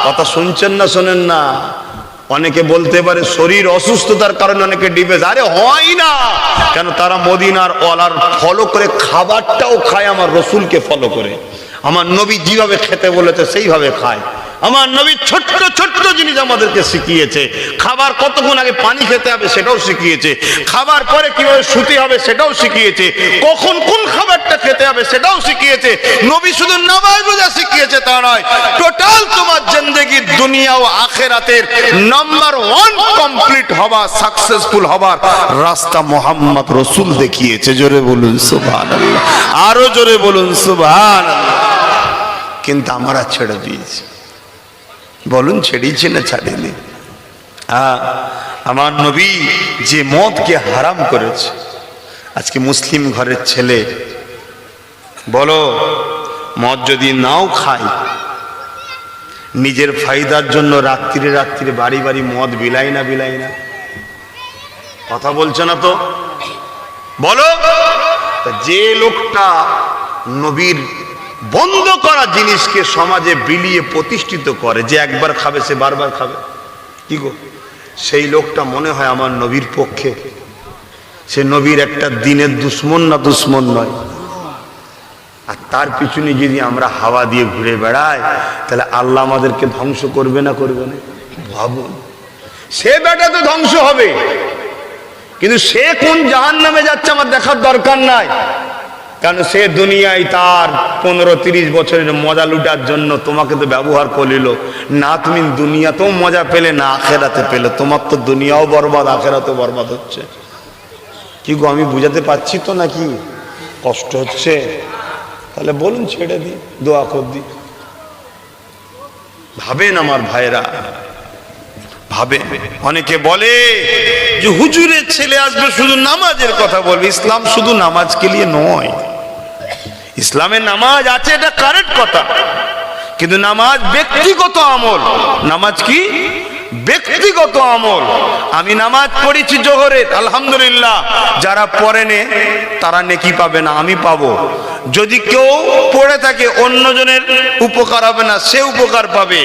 Speaker 1: কথা শুনছেন না শোনেন না? অনেকে বলতে পারে শরীর অসুস্থতার কারণে অনেকে ডিভোর্স, আরে হয় না। কেন? তারা মদিনার ওয়ালার ফলো করে, খাবারটাও খায় আমার রসুলকে ফলো করে, আমার নবী যেভাবে খেতে বলেছে সেইভাবে খায়। আমার নবী ছোট্ট ছোট্ট জিনিস আমাদেরকে শিখিয়েছে। খাবার কতক্ষণ আগে পানি খেতে হবে সেটাও শিখিয়েছে, খাবার পরে কিভাবে শুতে হবে সেটাও শিখিয়েছে, কখন কোন খাবারটা খেতে হবে সেটাও শিখিয়েছে। নবী শুধু নামাজ রোজা শিখিয়েছে তা নয়, টোটাল তোমার জিন্দেগি দুনিয়া ও আখিরাতের নাম্বার 1 কমপ্লিট হওয়া, সাকসেসফুল হবার রাস্তা মোহাম্মদ রসুল দেখিয়েছে। জোরে বলুন সুবহানাল্লাহ, আরো জোরে বলুন সুবহানাল্লাহ। কিন্তু আমরা ছেড়ে দিয়েছি। বলুন ছেড়েছি না ছাড়িনি? আমার নবী যে মদকে হারাম করেছে, আজকে মুসলিম ঘরের ছেলে বলো মদ যদি নাও খায়, নিজের ফায়দার জন্য রাত্রিরে রাত্রিরে বাড়ি বাড়ি মদ বিলায় না? বিলায় না? কথা বলছো না তো? বলো। যে লোকটা নবীর বন্ধ করা জিনিসকে সমাজে বিলিয়ে প্রতিষ্ঠিত করে, যে একবার খাবে সে বারবার খাবে, কি গো, সেই লোকটা মনে হয় আমার নবীর পক্ষে? সে নবীর একটা দিনের দুশ্মন না দুশ্মন নয়? আর তার পিছনে যদি আমরা হাওয়া দিয়ে ঘুরে বেড়াই, তাহলে আল্লাহ আমাদেরকে ধ্বংস করবে না করবে না? ভাবুন, সে বেটা তো ধ্বংস হবে, কিন্তু সে কোন জাহান্নামে যাচ্ছে আমার দেখার দরকার নাই। কারণ সে দুনিয়ায় তার 15-30 বছরের মজা লুটার জন্য তোমাকে তো ব্যবহার করিল না। তুমি দুনিয়াতেও মজা পেলে না, আখেরাতে পেলে। তোমার তো দুনিয়াও বরবাদ, আখেরাতেও বরবাদ হচ্ছে। কি গো, আমি বুঝাতে পারছি তো নাকি? কষ্ট হচ্ছে? তাহলে বলুন ছেড়ে দিই, দোয়া কর দিই। ভাবেন আমার ভাইরা, ভাবে। অনেকে বলে যে হুজুরের ছেলে আসবে শুধু নামাজের কথা বলবে। ইসলাম শুধু নামাজকে নিয়ে নয়। ইসলামে নামাজ আছে, এটা কারেক্ট কথা, কিন্তু নামাজ ব্যক্তিগত আমল। নামাজ কি? ব্যক্তিগত আমল। আমি নামাজ পড়েছি জোহরের, আলহামদুলিল্লাহ, যারা পড়েনে তারা নেকি পাবে না, আমি পাবো। যদি কেউ পড়ে থাকে অন্যজনের উপকার হবে না, সে উপকার পাবে।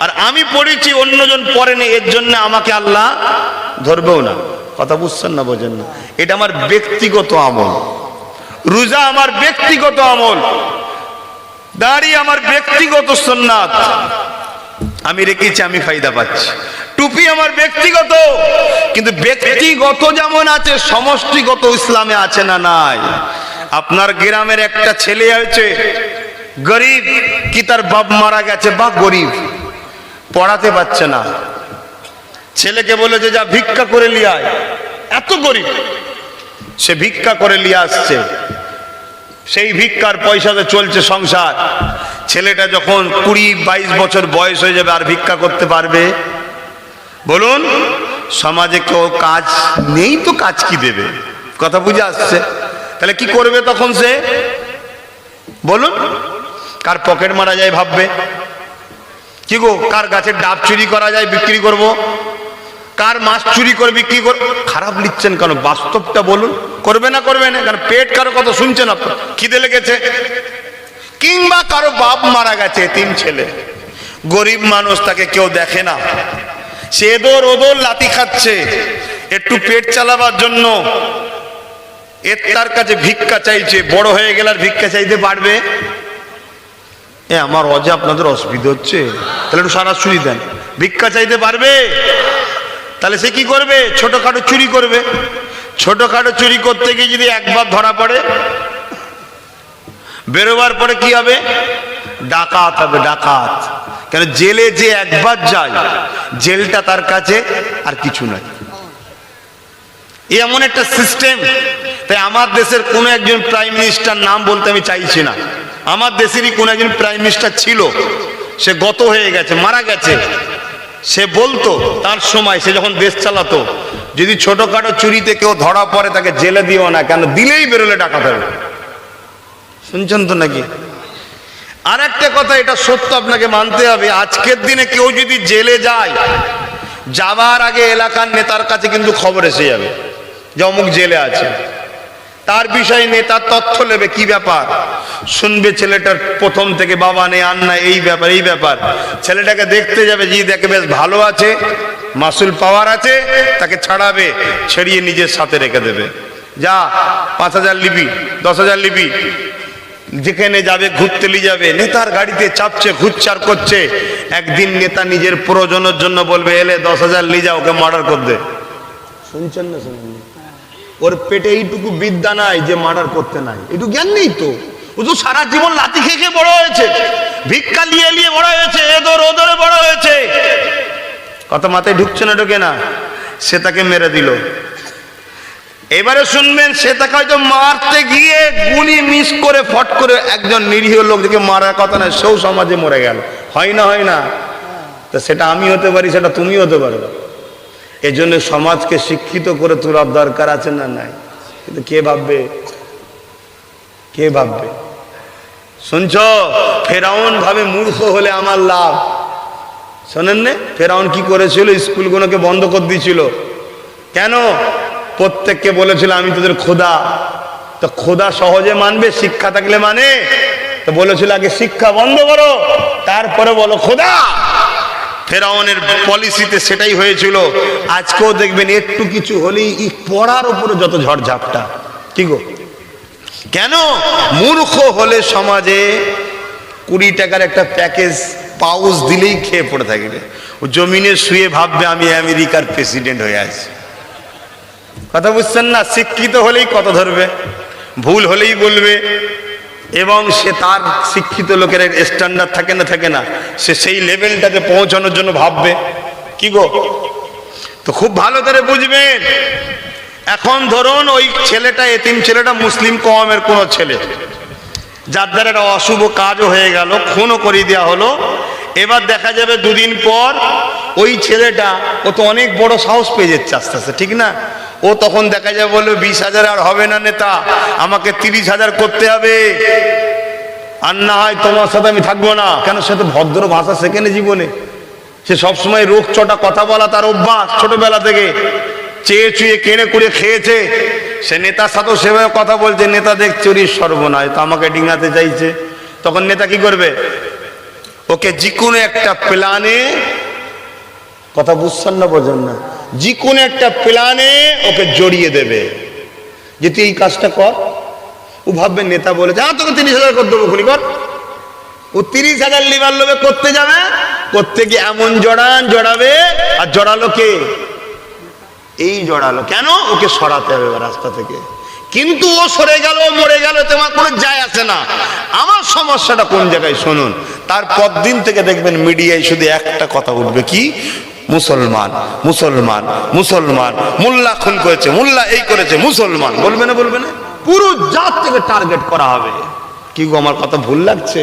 Speaker 1: আর আমি পড়েছি অন্যজন পড়েনি, এর জন্য আমাকে আল্লাহ ধরবেও না। কথা বুঝছেন না? বোঝেন না? এটা আমার ব্যক্তিগত আমল। রোজা আমার ব্যক্তিগত আমল, দাড়ি আমার ব্যক্তিগত সুন্নাত, আমি রেখেছি, আমি ফায়দা পাচ্ছি। টুপি আমার ব্যক্তিগত, কিন্তু ব্যক্তিগত যেমন আছে সমষ্টিগত ইসলামে আছে না নাই? আপনার গ্রামের একটা ছেলে হয়েছে গরিব, কি তার বাপ মারা গেছে বা গরিব, পড়াতে পারছে না, ছেলেকে বলে যে যা ভিক্ষা করে নিয়ে আয়। এত গরিব, সে ভিক্ষা করে নিয়ে আসছে, সেই ভিক্ষার পয়সাতে চলছে সংসার। ছেলেটা যখন 20-22 বছর বয়স হয়ে যাবে, আর ভিক্ষা করতে পারবে? বলুন। সমাজে কেউ কাজ নেই তো কাজ কি দেবে? কথা বুঝে আসছে? তাহলে কি করবে তখন সে? বলুন। কার পকেট মারা যায় ভাববে? কি গো, কার গাছের ডাব চুরি করা যায় বিক্রি করব, কার মাছ চুরি করে বিক্রি করব? খারাপ লিখছেন কেন? বাস্তবটা বলুন। করবে না? করবে না? কারণ পেট কারো কথা শুনছেন আপনার, খিদে লেগেছে, কিংবা কারো বাপ মারা গেছে, 3 ছেলে, গরিব মানুষ, তাকে কেউ দেখে না, সে এদোর ওদোর লাথি খাচ্ছে একটু পেট চালাবার জন্য। এর তার কাছে ভিক্ষা চাইছে, বড় হয়ে গেলে আর ভিক্ষা চাইতে পারবে? আমার অজে আপনাদের অসুবিধা হচ্ছে, তাহলে একটু সারা চুরি দেন, ভিক্ষা চাইতে পারবে? তাহলে সে কি করবে? ছোটখাটো চুরি করবে। ছোটখাটো চুরি করতে গিয়ে যদি একবার ধরা পড়ে, বেরোবার পরে কি হবে? ডাকাত হবে, ডাকাত। কেন? জেলে যে একবার যায়, জেলটা তার কাছে আর কিছু নয়। এমন একটা সিস্টেম। তাই আমার দেশের কোন একজন প্রাইম মিনিস্টার, নাম বলতে আমি চাইছি না, আমার দেশেরই কোন একজন প্রাইম মিনিস্টার ছিল, সে গত হয়ে গেছে, মারা গেছে। সে বলতো তার সময়, সে যখন দেশ চালাতো, যদি ছোটখাটো চুরিতে কেউ ধরা পড়ে তাকে জেলে দিও না, কেন? দিলেই বেরোলে ডাকাত হবে। শুনছেন তো নাকি? আর একটা কথা, এটা সত্য, আপনাকে মানতে হবে। আজকের দিনে কেউ যদি জেলে যায়, যাবার আগে এলাকার নেতার কাছে কিন্তু খবর এসে যাবে যে অমুক জেলে আছে। তার বিষয়ে নেতার তথ্য নেবে, কি ব্যাপার শুনবে, ছেলেটার প্রথম থেকে বাবা নেই, আর না, এই ব্যাপার এই ব্যাপার। ছেলেটাকে দেখতে যাবে, যে দেখে বেশ ভালো আছে, মাসুল পাওয়ার আছে, তাকে ছাড়াবে, ছেড়িয়ে নিজের সাথে রেখে দেবে। যা 5,000 লিবি, 10,000 লিবি, যেখানে যাবে ঘুরতে নিয়ে যাবে, নেতার গাড়িতে চাপছে, ঘুরচার করছে। একদিন নেতা নিজের প্রয়োজনের জন্য বলবে এলে 10,000 নিয়ে যাও, ওকে মার্ডার করে দে। শুনছেন না শুনুন? ওর পেটে এইটুকু বিদ্যা নাই যে মার্ডার করতে নাই, একটু জ্ঞান নেই তো। ও তো সারা জীবন লাথি খেয়ে খেয়ে বড় হয়েছে, ভিক্ষা নিয়ে নিয়ে বড় হয়েছে, এদর ওদরে বড় হয়েছে। কথা মাথায় ঢুকছে না, ঢোকে না? সে তাকে মেরে দিল। এবারে শুনবেন, সে তাকে হয়তো মারতে গিয়ে গুলি মিস করে ফট করে একজন নিরীহ লোক দেখে মারার কথা না, সেও সমাজে মরে গেল। হয় না? হয় না? তো সেটা আমি হতে পারি, সেটা তুমি হতে পারো। এজন্য সমাজকে শিক্ষিত করে তোলার দরকার আছে না নাই? কিন্তু কে ভাববে? কে ভাববে? শুনছ, ফেরাউন ভাবে মূর্খ হলে আমার লাভ। শোনেন না ফেরাউন কি করেছিল? স্কুলগুলোকে বন্ধ করে দিয়েছিল। কেন? প্রত্যেককে বলেছিল আমি তোদের খোদা। তো খোদা সহজে মানবে? শিক্ষা থাকলে মানে। তো বলেছিল আগে শিক্ষা বন্ধ করো, তারপরে বলো খোদা। ফেরাউনের পলিসিতে সেটাই হয়েছিল। আজকেও দেখবেন একটু কিছু হলেই পড়ার উপরে যত ঝড়ঝাপটা। কি গো? কেন? মূর্খ হলে সমাজে 20 টাকার একটা প্যাকেজ পাউচ দিলেই খেয়ে পড়ে থাকবে। ও জমিনে শুয়ে ভাববে আমি আমেরিকার প্রেসিডেন্ট হয়ে আছি। কথা বুঝছেন না? শিক্ষিত হলেই কত ধরবে, ভুল হলেই বলবে, এবং সে তার শিক্ষিত লোকের স্ট্যান্ডার্ড থাকে না, থাকে না, সে সেই লেভেলটাতে পৌঁছানোর জন্য ভাববে। কি গো? তো খুব ভালো করে বুঝবেন। এখন ধরুন ওই ছেলেটা, এতিম ছেলেটা মুসলিম কওমের কোন ছেলে, যার দ্বারা একটা অশুভ কাজও হয়ে গেল, খুনও করে দেওয়া হলো। এবার দেখা যাবে 2 দিন পর ওই ছেলেটা, ও তো অনেক বড় সাহস পেয়ে যাচ্ছে আস্তে আস্তে, ঠিক না? ও তখন দেখা যাবে বলবে 20,000 আর হবে না নেতা, আমাকে 30,000 করতে হবে, আর না হয় তোমার সাথে আমি থাকবো না। কেন? সে তো ভদ্র ভাষা শেখেনি জীবনে। সে সবসময় রোগ চটা কথা বলা তার অভ্যাস ছোটবেলা থেকে, চেয়ে চুয়ে কেড়ে কুড়ে খেয়েছে। সে নেতার সাথেও সেভাবে কথা বলছে। নেতা দেখছে ওর সর্বনাশ, তো আমাকে ডিঙাতে চাইছে। তখন নেতা কি করবে? ওকে যে কোনো একটা প্ল্যানে, কথা বুঝছেন না বোঝেন না, যে কোনো একটা প্ল্যানে ওকে জড়িয়ে দেবে যে তুই এই কাজটা কর। ও ভাববে নেতা বলেছে হ্যাঁ তোকে 30,000 করে দেবো, খুনি কর। ও 30,000 লিবার লোভে করতে যাবে, করতে গিয়ে এমন জড়াবে। আর জড়ালো কে? এই জড়ালো। কেন? ওকে সরাতে হবে রাস্তা থেকে। কিন্তু ও সরে গেল, মরে গেল, তোমার কোনো যায় আসে না। আমার সমস্যাটা কোন জায়গায় শুনুন। তারপর দিন থেকে দেখবেন মিডিয়ায় শুধু একটা কথা উঠবে, কি? মুসলমান, মুসলমান, মুসলমান, মোল্লা খুন করেছে, মোল্লা এই করেছে, মুসলমান। বলবে না? বলবে না? পুরো জাত থেকে টার্গেট করা হবে। কি গো, আমার কথা ভুল লাগছে?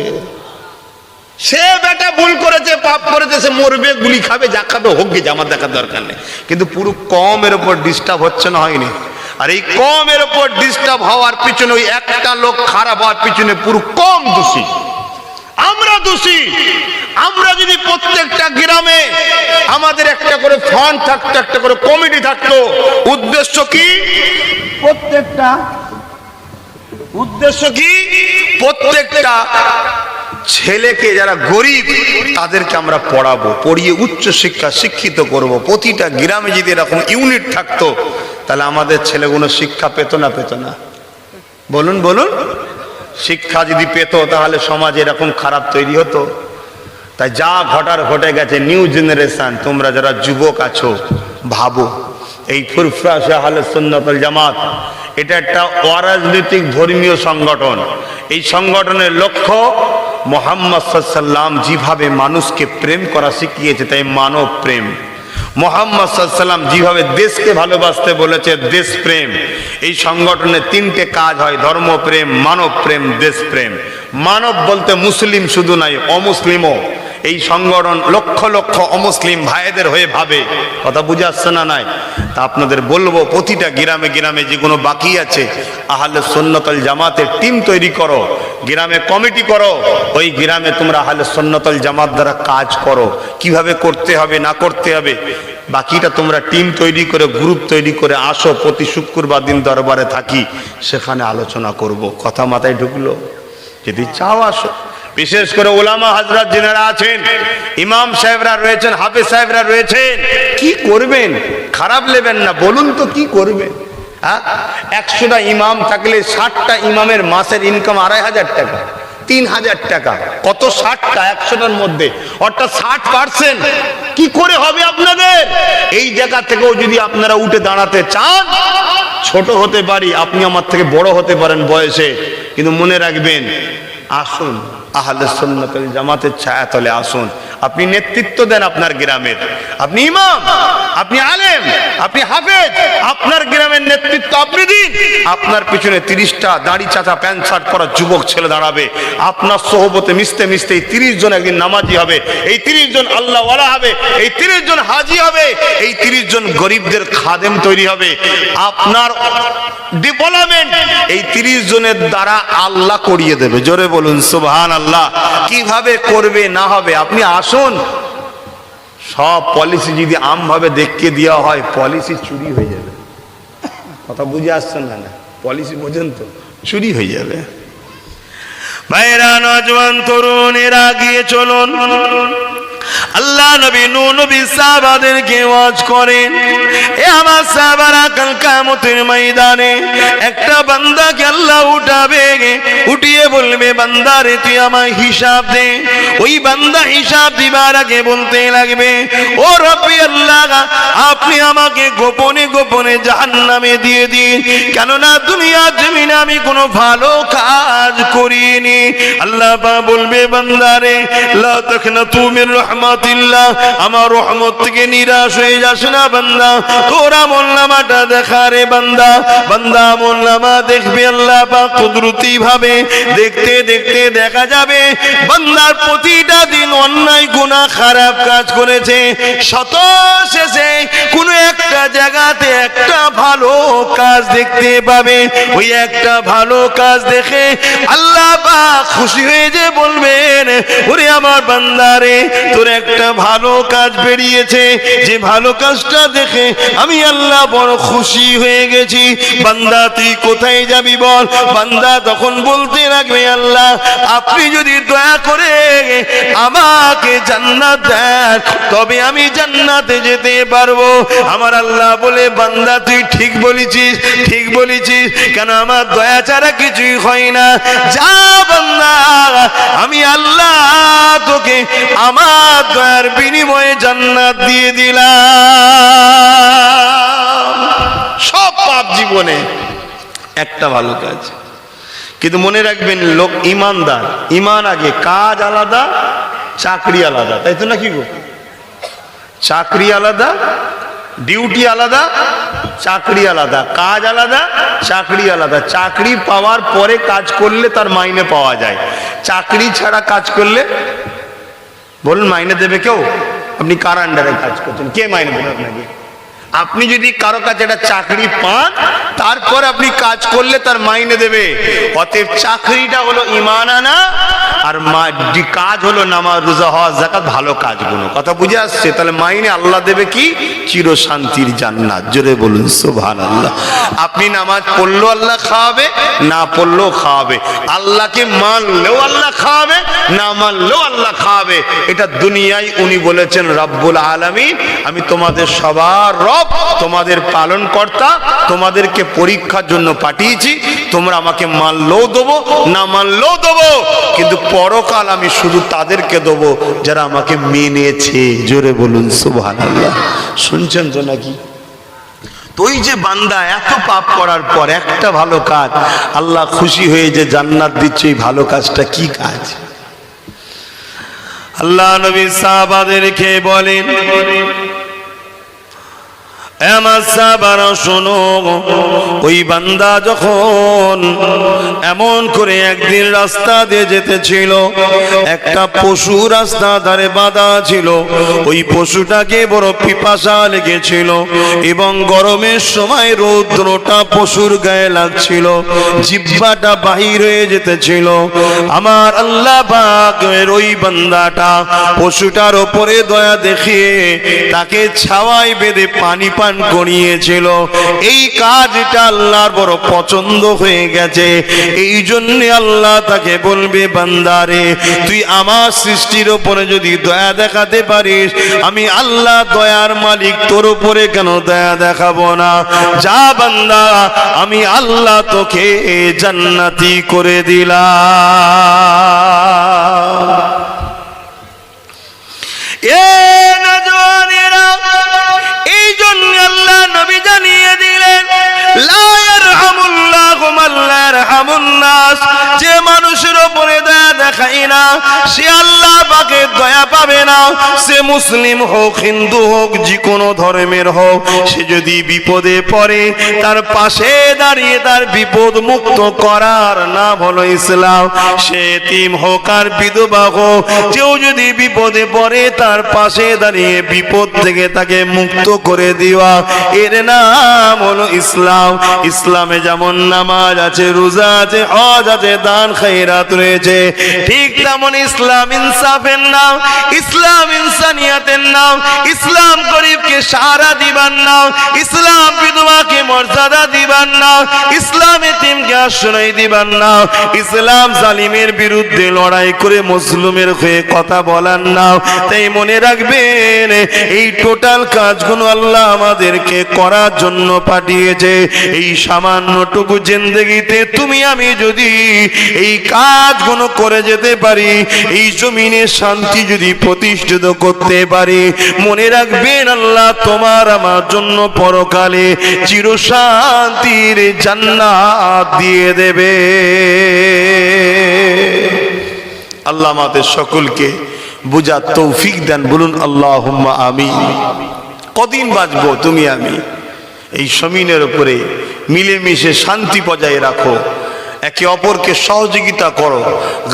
Speaker 1: সে বেটা ভুল করেছে, পাপ করেছে, সে মরবে, গুলি খাবে, যা খাবে হোক গে, আমার দেখার দরকার নেই। কিন্তু পুরো কমের উপর ডিস্টার্ব হচ্ছে না, হয়নি? আর এই কমের উপর ডিস্টার্ব হওয়ার পিছনে, ওই একটা লোক খারাপ হওয়ার পিছনে পুরো কম দোষী। আমরা দোষী। আমরা যদি প্রত্যেকটা গ্রামে আমাদের একটা করে ফান্ড থাকতো, একটা করে কমিটি থাকতো, উদ্দেশ্য কি? প্রত্যেকটা উদ্দেশ্য কি? প্রত্যেকটা ছেলেকে যারা গরিব তাদেরকে আমরা পড়াবো, পড়িয়ে উচ্চ শিক্ষা শিক্ষিত করব। প্রতিটা গ্রামে যদি এরকম ইউনিট থাকতো, তাহলে আমাদের ছেলেগুলো শিক্ষা পেত না? পেত না? বলুন বলুন। শিক্ষা যদি পেত তাহলে সমাজ এরকম খারাপ তৈরি হতো? তাই যা ঘটার ঘটে গেছে। নিউ জেনারেশন, তোমরা যারা যুবক আছো ভাবো, এই ফুরফুরা আহলে সুন্নাত ওয়াল জামাত এটা একটা অরাজনৈতিক ধর্মীয় সংগঠন। এই সংগঠনের লক্ষ্য মুহাম্মদ সাল্লাল্লাহু আলাইহি ওয়াসাল্লাম যেভাবে মানুষকে প্রেম করা শিখিয়েছে, তাই মানব প্রেম। মুহাম্মদ সাল্লাল্লাহু আলাইহি ওয়াসাল্লাম যেভাবে দেশকে ভালোবাসতে বলেছে, দেশ প্রেম। এই সংগঠনের 3টে কাজ হয়: ধর্মপ্রেম, মানব প্রেম, দেশ প্রেম। মানব বলতে মুসলিম শুধু নাই, অমুসলিমও। এই সংগঠন লক্ষ লক্ষ অমুসলিম ভাইদের হয়ে ভাবে। কথা বুঝে আসছে না? নাই? তা আপনাদের বলবো, প্রতিটা গ্রামে গ্রামে যেগুলো বাকি আছে, আহলে সুন্নাত ওয়াল জামাতের টিম তৈরি করো, গ্রামে কমিটি করো। ওই গ্রামে তোমরা আহলে সুন্নাত ওয়াল জামাত দ্বারা কাজ করো, কিভাবে করতে হবে না করতে হবে। বাকিটা তোমরা টিম তৈরি করে, গ্রুপ তৈরি করে আসো। প্রতি শুক্রবার দিন দরবারে থাকি, সেখানে আলোচনা করব। কথা মাথায় ঢুকলো? যদি চাও আসো। বিশেষ করে ওলামা হযরত যিনারা আছেন, ইমাম সাহেবরা রয়েছেন, হাফেজ সাহেবরা রয়েছেন, কি করবেন? খারাপ নেবেন না, বলুন তো কি করবেন?
Speaker 2: 100টা ইমাম থাকলে 60টা ইমামের মাসের ইনকাম 2500 টাকা, 3000 টাকা। কত 60টা 100টার মধ্যে, অর্থাৎ 60%। কি করে হবে আপনাদের? এই জায়গা থেকেও যদি আপনারা উঠে দাঁড়াতে চান, ছোট হতে পারি, আপনি আমার থেকে বড় হতে পারেন বয়সে, কিন্তু মনে রাখবেন, আসুন আহলে সুন্নাত ওয়াল জামাতের ছায়াতলে আসুন। আপনি নেতৃত্ব দেন আপনার গ্রামের, আপনি ইমাম, আপনি আলেম, আপনি হাফেজ, আপনার গ্রামের নেতৃত্ব আপনি দিন। আপনার পিছনে 30টা দাড়ি চাচা প্যান্ট শার্ট পরা যুবক ছেলে দাঁড়াবে, আপনার সোহবতে মিশতে মিশতে এই 30 জন একদিন নামাজি হবে, এই 30 জন আল্লাহ ওয়ালা হবে, এই 30 জন হাজি হবে, এই 30 জন গরিবদের খাদেম তৈরি হবে। আপনার ডেভেলপমেন্ট এই 30 জনের দ্বারা আল্লাহ করিয়ে দেবে। জোরে বলুন সুবহানাল্লাহ। কিভাবে করবে না হবে, আপনি আসুন। সব পলিসি যদি আমভাবে দেখকে দেওয়া হয়, পলিসি চুরি হয়ে যাবে। কথা বুঝে আসছেন না? পলিসি বোঝেন তো, চুরি হয়ে যাবে।
Speaker 1: ভাইরা, নওজওয়ান তরুণেরা গিয়ে চলুন। আল্লাহ নবী নূহ নবী সাহাবাদেরকে ওয়াজ করেন, এ আমার সাহাবারা, কাল কিয়ামতের ময়দানে একটা বান্দাকে আল্লাহ উঠাবে, উঠিয়ে বলবে, বান্দারে তুই আমায় হিসাব দে। ওই বান্দা হিসাব দিবার আগে বলতে লাগবে, ও রব্বি আল্লাহ, আপনি আমাকে গোপনে গোপনে জাহান্নামে দিয়ে দিন, কেননা দুনিয়ার জমিনে আমি কোনো ভালো কাজ করিনি। আল্লাহ পাক বলবে, বান্দারে লা তাকনাতু মির রাহমাতিল্লাহ, আমার রহমত থেকে নিরাশ হয়ে যাস না বান্দা, তোর আমলনামাটা দেখা রে বান্দা। বান্দা আমলনামা দেখবে, আল্লাহ পাক কুদরতি ভাবে দেখতে দেখতে দেখা যাবে বান্দার প্রতিটা দিন অন্যায় গুনাহ খারাপ কাজ করেছে, শত শেষে কোনো একটা জায়গাতে একটা ভালো কাজ দেখতে পাবে। ওই একটা ভালো কাজ দেখে আল্লাহ পাক খুশি হয়ে যে বলবেন, ওরে আমার বান্দারে, তোর একটা ভালো কাজ বেরিয়েছে, যে ভালো কাজটা দেখে আমি আল্লাহ বড় খুশি হয়ে গেছি। বান্দা তুই কোথায় যাবি বল? বান্দা তখন বলতে লাগবে, আল্লাহ আপনি যদি দয়া করে আমাকে জান্নাত দেন, তবে আমি জান্নাতে যেতে পারবো। আমার আল্লাহ বলে, বান্দা তুই ঠিক বলেছিস, ঠিক বলেছিস, কেন আমার দয়া ছাড়া কিছুই হয় না। যা বান্দা, আমি আল্লাহ তোকে আমার দয়ার বিনিময়ে জান্নাত দিয়ে দিলাম। সব পাপ জীবনে একটা ভালো কাজ। কিন্তু মনে রাখবেন, লোক ইমানদার, ইমান আগে, কাজ আলাদা, চাকরি আলাদা, তাই তো নাকি গো? চাকরি আলাদা, ডিউটি আলাদা, চাকরি আলাদা, কাজ আলাদা, চাকরি আলাদা। চাকরি পাওয়ার পরে কাজ করলে তার মাইনে পাওয়া যায়, চাকরি ছাড়া কাজ করলে বলুন মাইনে দেবে কেউ? আপনি কার আন্ডারে কাজ করছেন, কে মাইনে দেবে আপনাকে? আপনি যদি কারো কাছে একটা চাকরি পান, তারপর আপনি কাজ করলে তার মাইনে দেবে। অতএব চাকরিটা হলো ঈমান আনা, আর কাজ হলো নামাজ, রোজা, হজ, যাকাত, ভালো কাজগুলো। কথা বুঝে আসছে? তাহলে মাইনে আল্লাহ দেবে কি? চির শান্তির জান্নাত। জোরে বলুন সুবহানাল্লাহ। আপনি নামাজ পড়লেও আল্লাহ খাওয়াবে, না পড়লেও খাওয়াবে। আল্লাহকে মানলেও আল্লাহ খাওয়াবে, না মানলেও আল্লাহ খাওয়াবে। এটা দুনিয়ায় উনি বলেছেন, রব্বুল আলামিন, আমি তোমাদের সবার রব, তোমাদের পালন কর্তা, তোমাদেরকে পরীক্ষার জন্য পাঠিয়েছি। তোমরা আমাকে মানলেও দেবো, না মানলেও দেবো, কিন্তু পরকাল আমি শুধু তাদেরকে দেবো যারা আমাকে মেনেছে। জোরে বলুন সুবহানাল্লাহ। শুনছেন তো নাকি? তো ওই যে বান্দা এত পাপ করার পর একটা ভালো কাজ, আল্লাহ খুশি হয়ে যে জান্নাত দিচ্ছে, এই ভালো কাজটা কি কাজ? আল্লাহ নবী সাহাবাদেরকে বলেন, আমার সাহাবারা শোনো, ওই বান্দা যখন এমন করে একদিন রাস্তা দিয়ে যেতেছিল, একটা পশু রাস্তা ধারে বাঁধা ছিল। ওই পশুটাকে বড় পিপাসা লেগেছিল এবং গরমের সময় রৌদ্রটা পশুর গায়ে লাগছিল, জিহ্বাটা বাহির হয়ে যেতেছিল। আমার আল্লাহ পাকের ওই বান্দাটা পশুটার ওপরে দয়া দেখিয়ে তাকে ছাওয়ায় বেঁধে পানি পান পান করিয়েছিল, এই কাজটা আল্লাহর বড় পছন্দ হয়ে গেছে। এই জন্য আল্লাহ তাকে বলবে, বান্দারে তুই আমার সৃষ্টির উপরে যদি দয়া দেখাতে পারিস, আমি আল্লাহ দয়ার মালিক, তোর উপরে কেন দয়া দেখাবো না? যা বান্দা, আমি আল্লাহ তোকে জান্নাতি করে দিলাম। এ নওজওয়ানেরা, এই জন্য আল্লাহ নবী জানিয়ে দিলেন, লা ইয়ারহামুল্লাহু মান লা ইয়ারহামুন নাস। যে মানুষের উপরে দয়া দেখায় না, সে আল্লাহ পাকের দয়া পাবে না। সে মুসলিম হোক, হিন্দু হোক, যে কোনো ধর্মের হোক, সে যদি বিপদে পড়ে, তার পাশে দাঁড়িয়ে তার বিপদ মুক্ত করার নাম হলো ইসলাম। সে এতিম হোক আর বিধবা হোক, কেউ যদি বিপদে পড়ে, তার পাশে দাঁড়িয়ে বিপদ থেকে তাকে মুক্ত করে দেওয়া, এর নাম হলো ইসলাম। ইসলামে যেমন নামাজ আছে, রোজা আছে, হজ আছে, দান খায়রাত রয়েছে, ঠিক তেমন ইসলাম ইনসাফের নাম, ইসলাম ইনসানিয়াতের নাম, ইসলাম গরিবকে সাহারা দিবার নাম, ইসলাম বিধবাকে মর্যাদা দিবার নাম, ইসলাম এতিমকে আশ্রয় দিবার নাম, ইসলাম জালিমের বিরুদ্ধে লড়াই করে মুসলিমের হয়ে কথা বলার নাম। তাই মনে রাখবেন, এই টোটাল কাজগুলো আল্লাহ আমাদেরকে করার জন্য পাঠিয়েছে। এই সামান্যটুকু জিন্দেগিতে তুমি আমি যদি এই কাজগুলো করে যেতে পারি, এই জমিনে শান্তি যদি প্রতিষ্ঠিত করতে পারি, মনে রাখবেন আল্লাহ তোমার আমার জন্য পরকালে চিরশান্তির জান্নাত দিয়ে দেবে। আল্লাহ আমাদের সকলকে বুঝার তৌফিক দেন, বলুন আল্লাহুম্মা আমিন। কদিন বাঁচবো তুমি আমি? এই জমিনের উপরে মিলেমিশে শান্তি বজায় রাখো, একে অপরকে সহযোগিতা করো,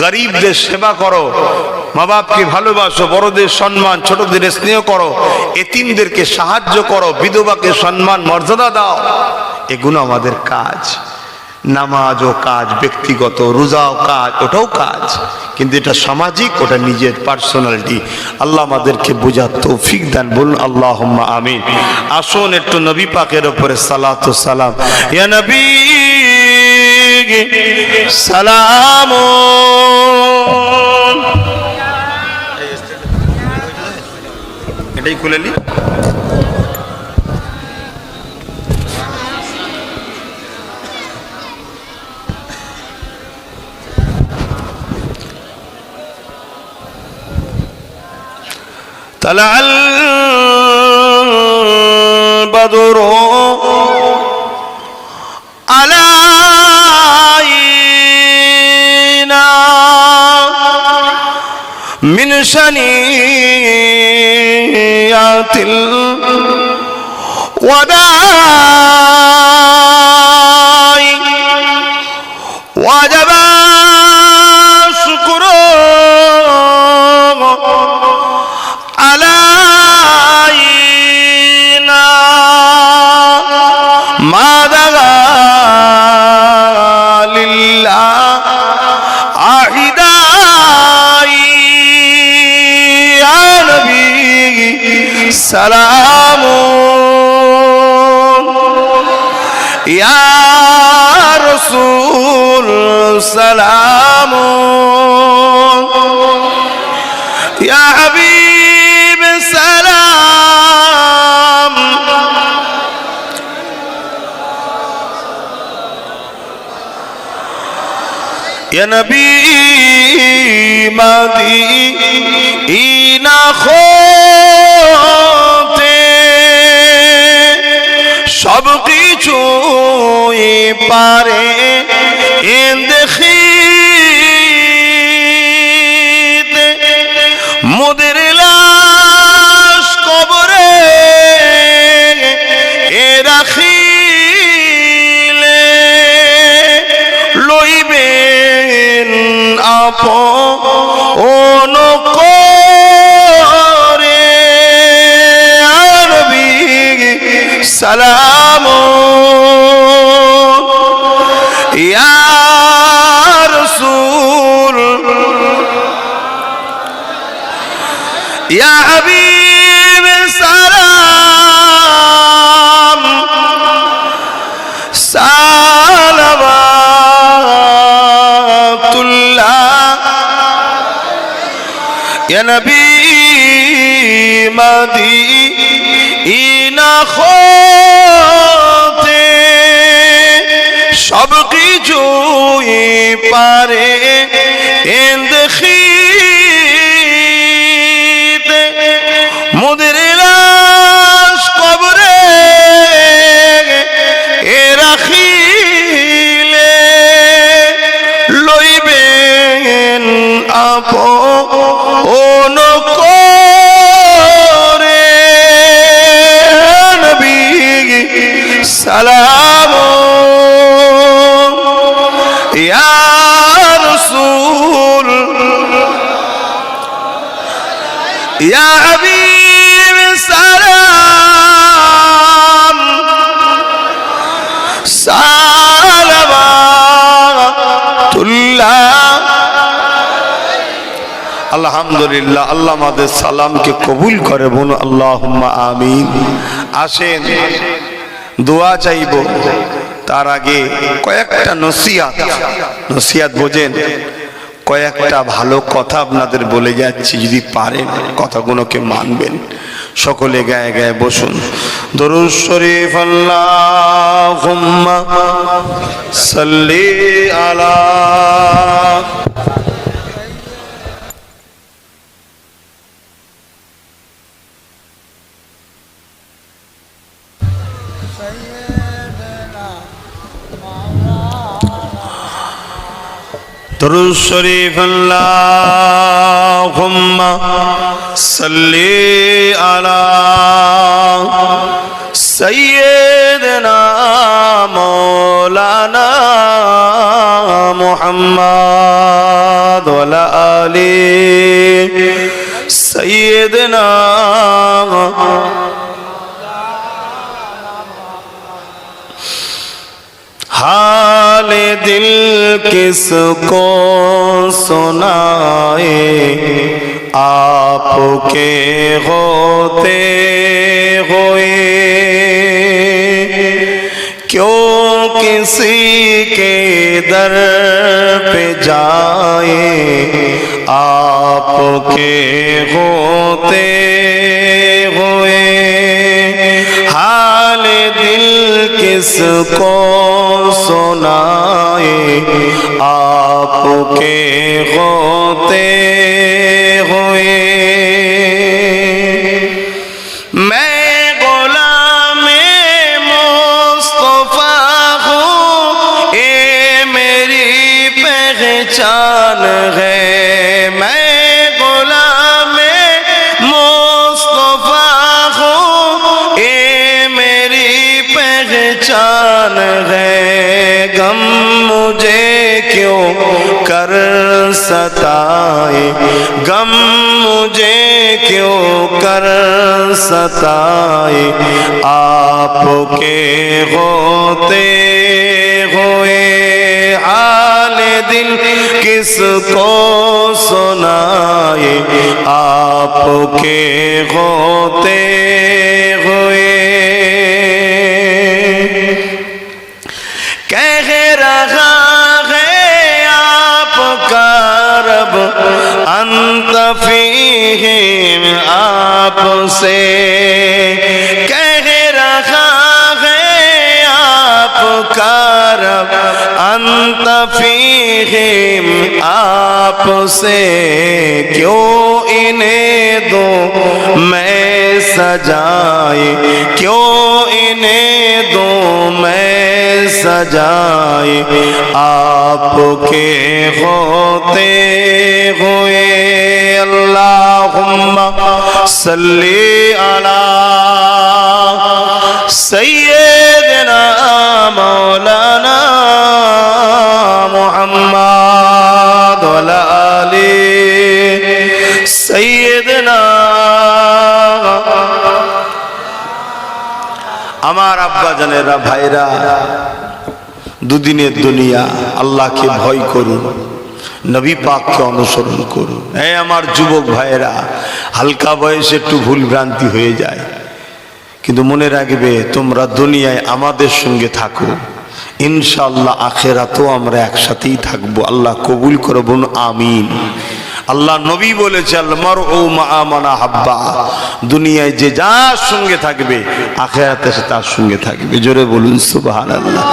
Speaker 1: গরিবদের সেবা করো, মা বাপকে ভালোবাসো, বড়দের সম্মান, ছোটদের স্নেহ করো, এতিমদেরকে সাহায্য করো, বিধবাকে সম্মান মর্যাদা দাও। এগুলো আমাদের কাজ। নামাজও কাজ, ব্যক্তিগত রোজাও কাজ, ওটাও কাজ, কিন্তু এটা সামাজিক, ওটা নিজের পার্সোনালিটি। আল্লাহ আমাদেরকে বোঝার তৌফিক দান, বলুন আল্লাহুম্মা আমিন। আসুন একটু নবী পাকের উপরে সালাত ও সালাম। ইয়া নবী সালাম। এটাই খুলে নি। طلع البدر علينا من شنيعة الوداع وجب الشكر علينا ما دعا لله عهداي يا نبي سلام يا رسول سلام يا حبيب سلام يا نبي مدينة خوতে সব কিছুই পারে দেখিতে মোদের লাশ কবরে রাখিলে লইবেন আপন করে নবী সালাম ইয়া রাসূল ইয়া হাবিব সালাম ইয়া নবী মদিনা হতে সব কিছুই পারে দেখিতে মোদের লাশ কবরে রাখিলে লইবেন আপন করে নবী সালাম ইয়া রাসূল ইয়া হাবিব সালাম সালাওয়াতুল্লাহ। আলহামদুলিল্লাহ, আল্লাহ আমাদের সালামকে কবুল করে বলুন আল্লাহুম্মা আমিন। আসেন দোয়া চাইব, তার আগে কয়েকটা নসিহাত বোঝেন, কয়েকটা ভালো কথা আপনাদের বলে যাচ্ছি, যদি পারেন কথাগুলোকে মানবেন। সকলে গায়ে গায়ে বসুন। দরুদ শরীফ আল্লাহুম্মা সাল্লি আলা দরুদ শরীফ আল্লাহুম্মা সাল্লি আলা সাইয়্যিদিনা মাওলানা মুহাম্মদ ওয়া আলা আলি সাইয়্যিদিনা हाल दिल किसको सुनाए आपके होते हुए क्यों किसी के दर पे जाए आपके होते हुए हाल दिल किसको सुनाए आपके होते हुए मैं गुलाम मुस्तफा हूँ ये मेरी पहचान है मैं गुलाम मुस्तफा हूँ ये मेरी पहचान है गम मुझे क्यों कर सताए गम मुझे क्यों कर सताए आपके होते हुए हाल दिल किसको सुनाए आपके होते हुए कह रहा है आपका रब अंत फीहिम आपसे कह रहा है आपका रब अंत फीहिम आपसे क्यों इन्हें दो मैं सजाए क्यों इन्हें दो मैं सजाए आपके होते हुए अल्लाहुम्मा सल्ली अला सय्यिदना मौलाना मुहम्मद व अला आलि सय्यिदना আমার আব্বা জানেরা ভাইরা দুদিনের দুনিয়া আল্লাহকে ভয় করুন নবী পাককে অনুসরণ করুন এই আমার যুবক ভাইরা হালকা বয়সে একটু ভুল ভ্রান্তি হয়ে যায় কিন্তু মনে রাখবে তোমরা দুনিয়ায় আমাদের সঙ্গে থাকো ইনশাআল্লাহ আখিরাতেও আমরা একসাথেই থাকবো আল্লাহ কবুল করুন আমিন আল্লাহ নবী বলেছে আল মারউ মা মান আহাব্বা, দুনিয়ায় যে যার সঙ্গে থাকবে আখিরাতে সে তার সঙ্গে থাকবে। জোরে বলুন সুবহানাল্লাহ।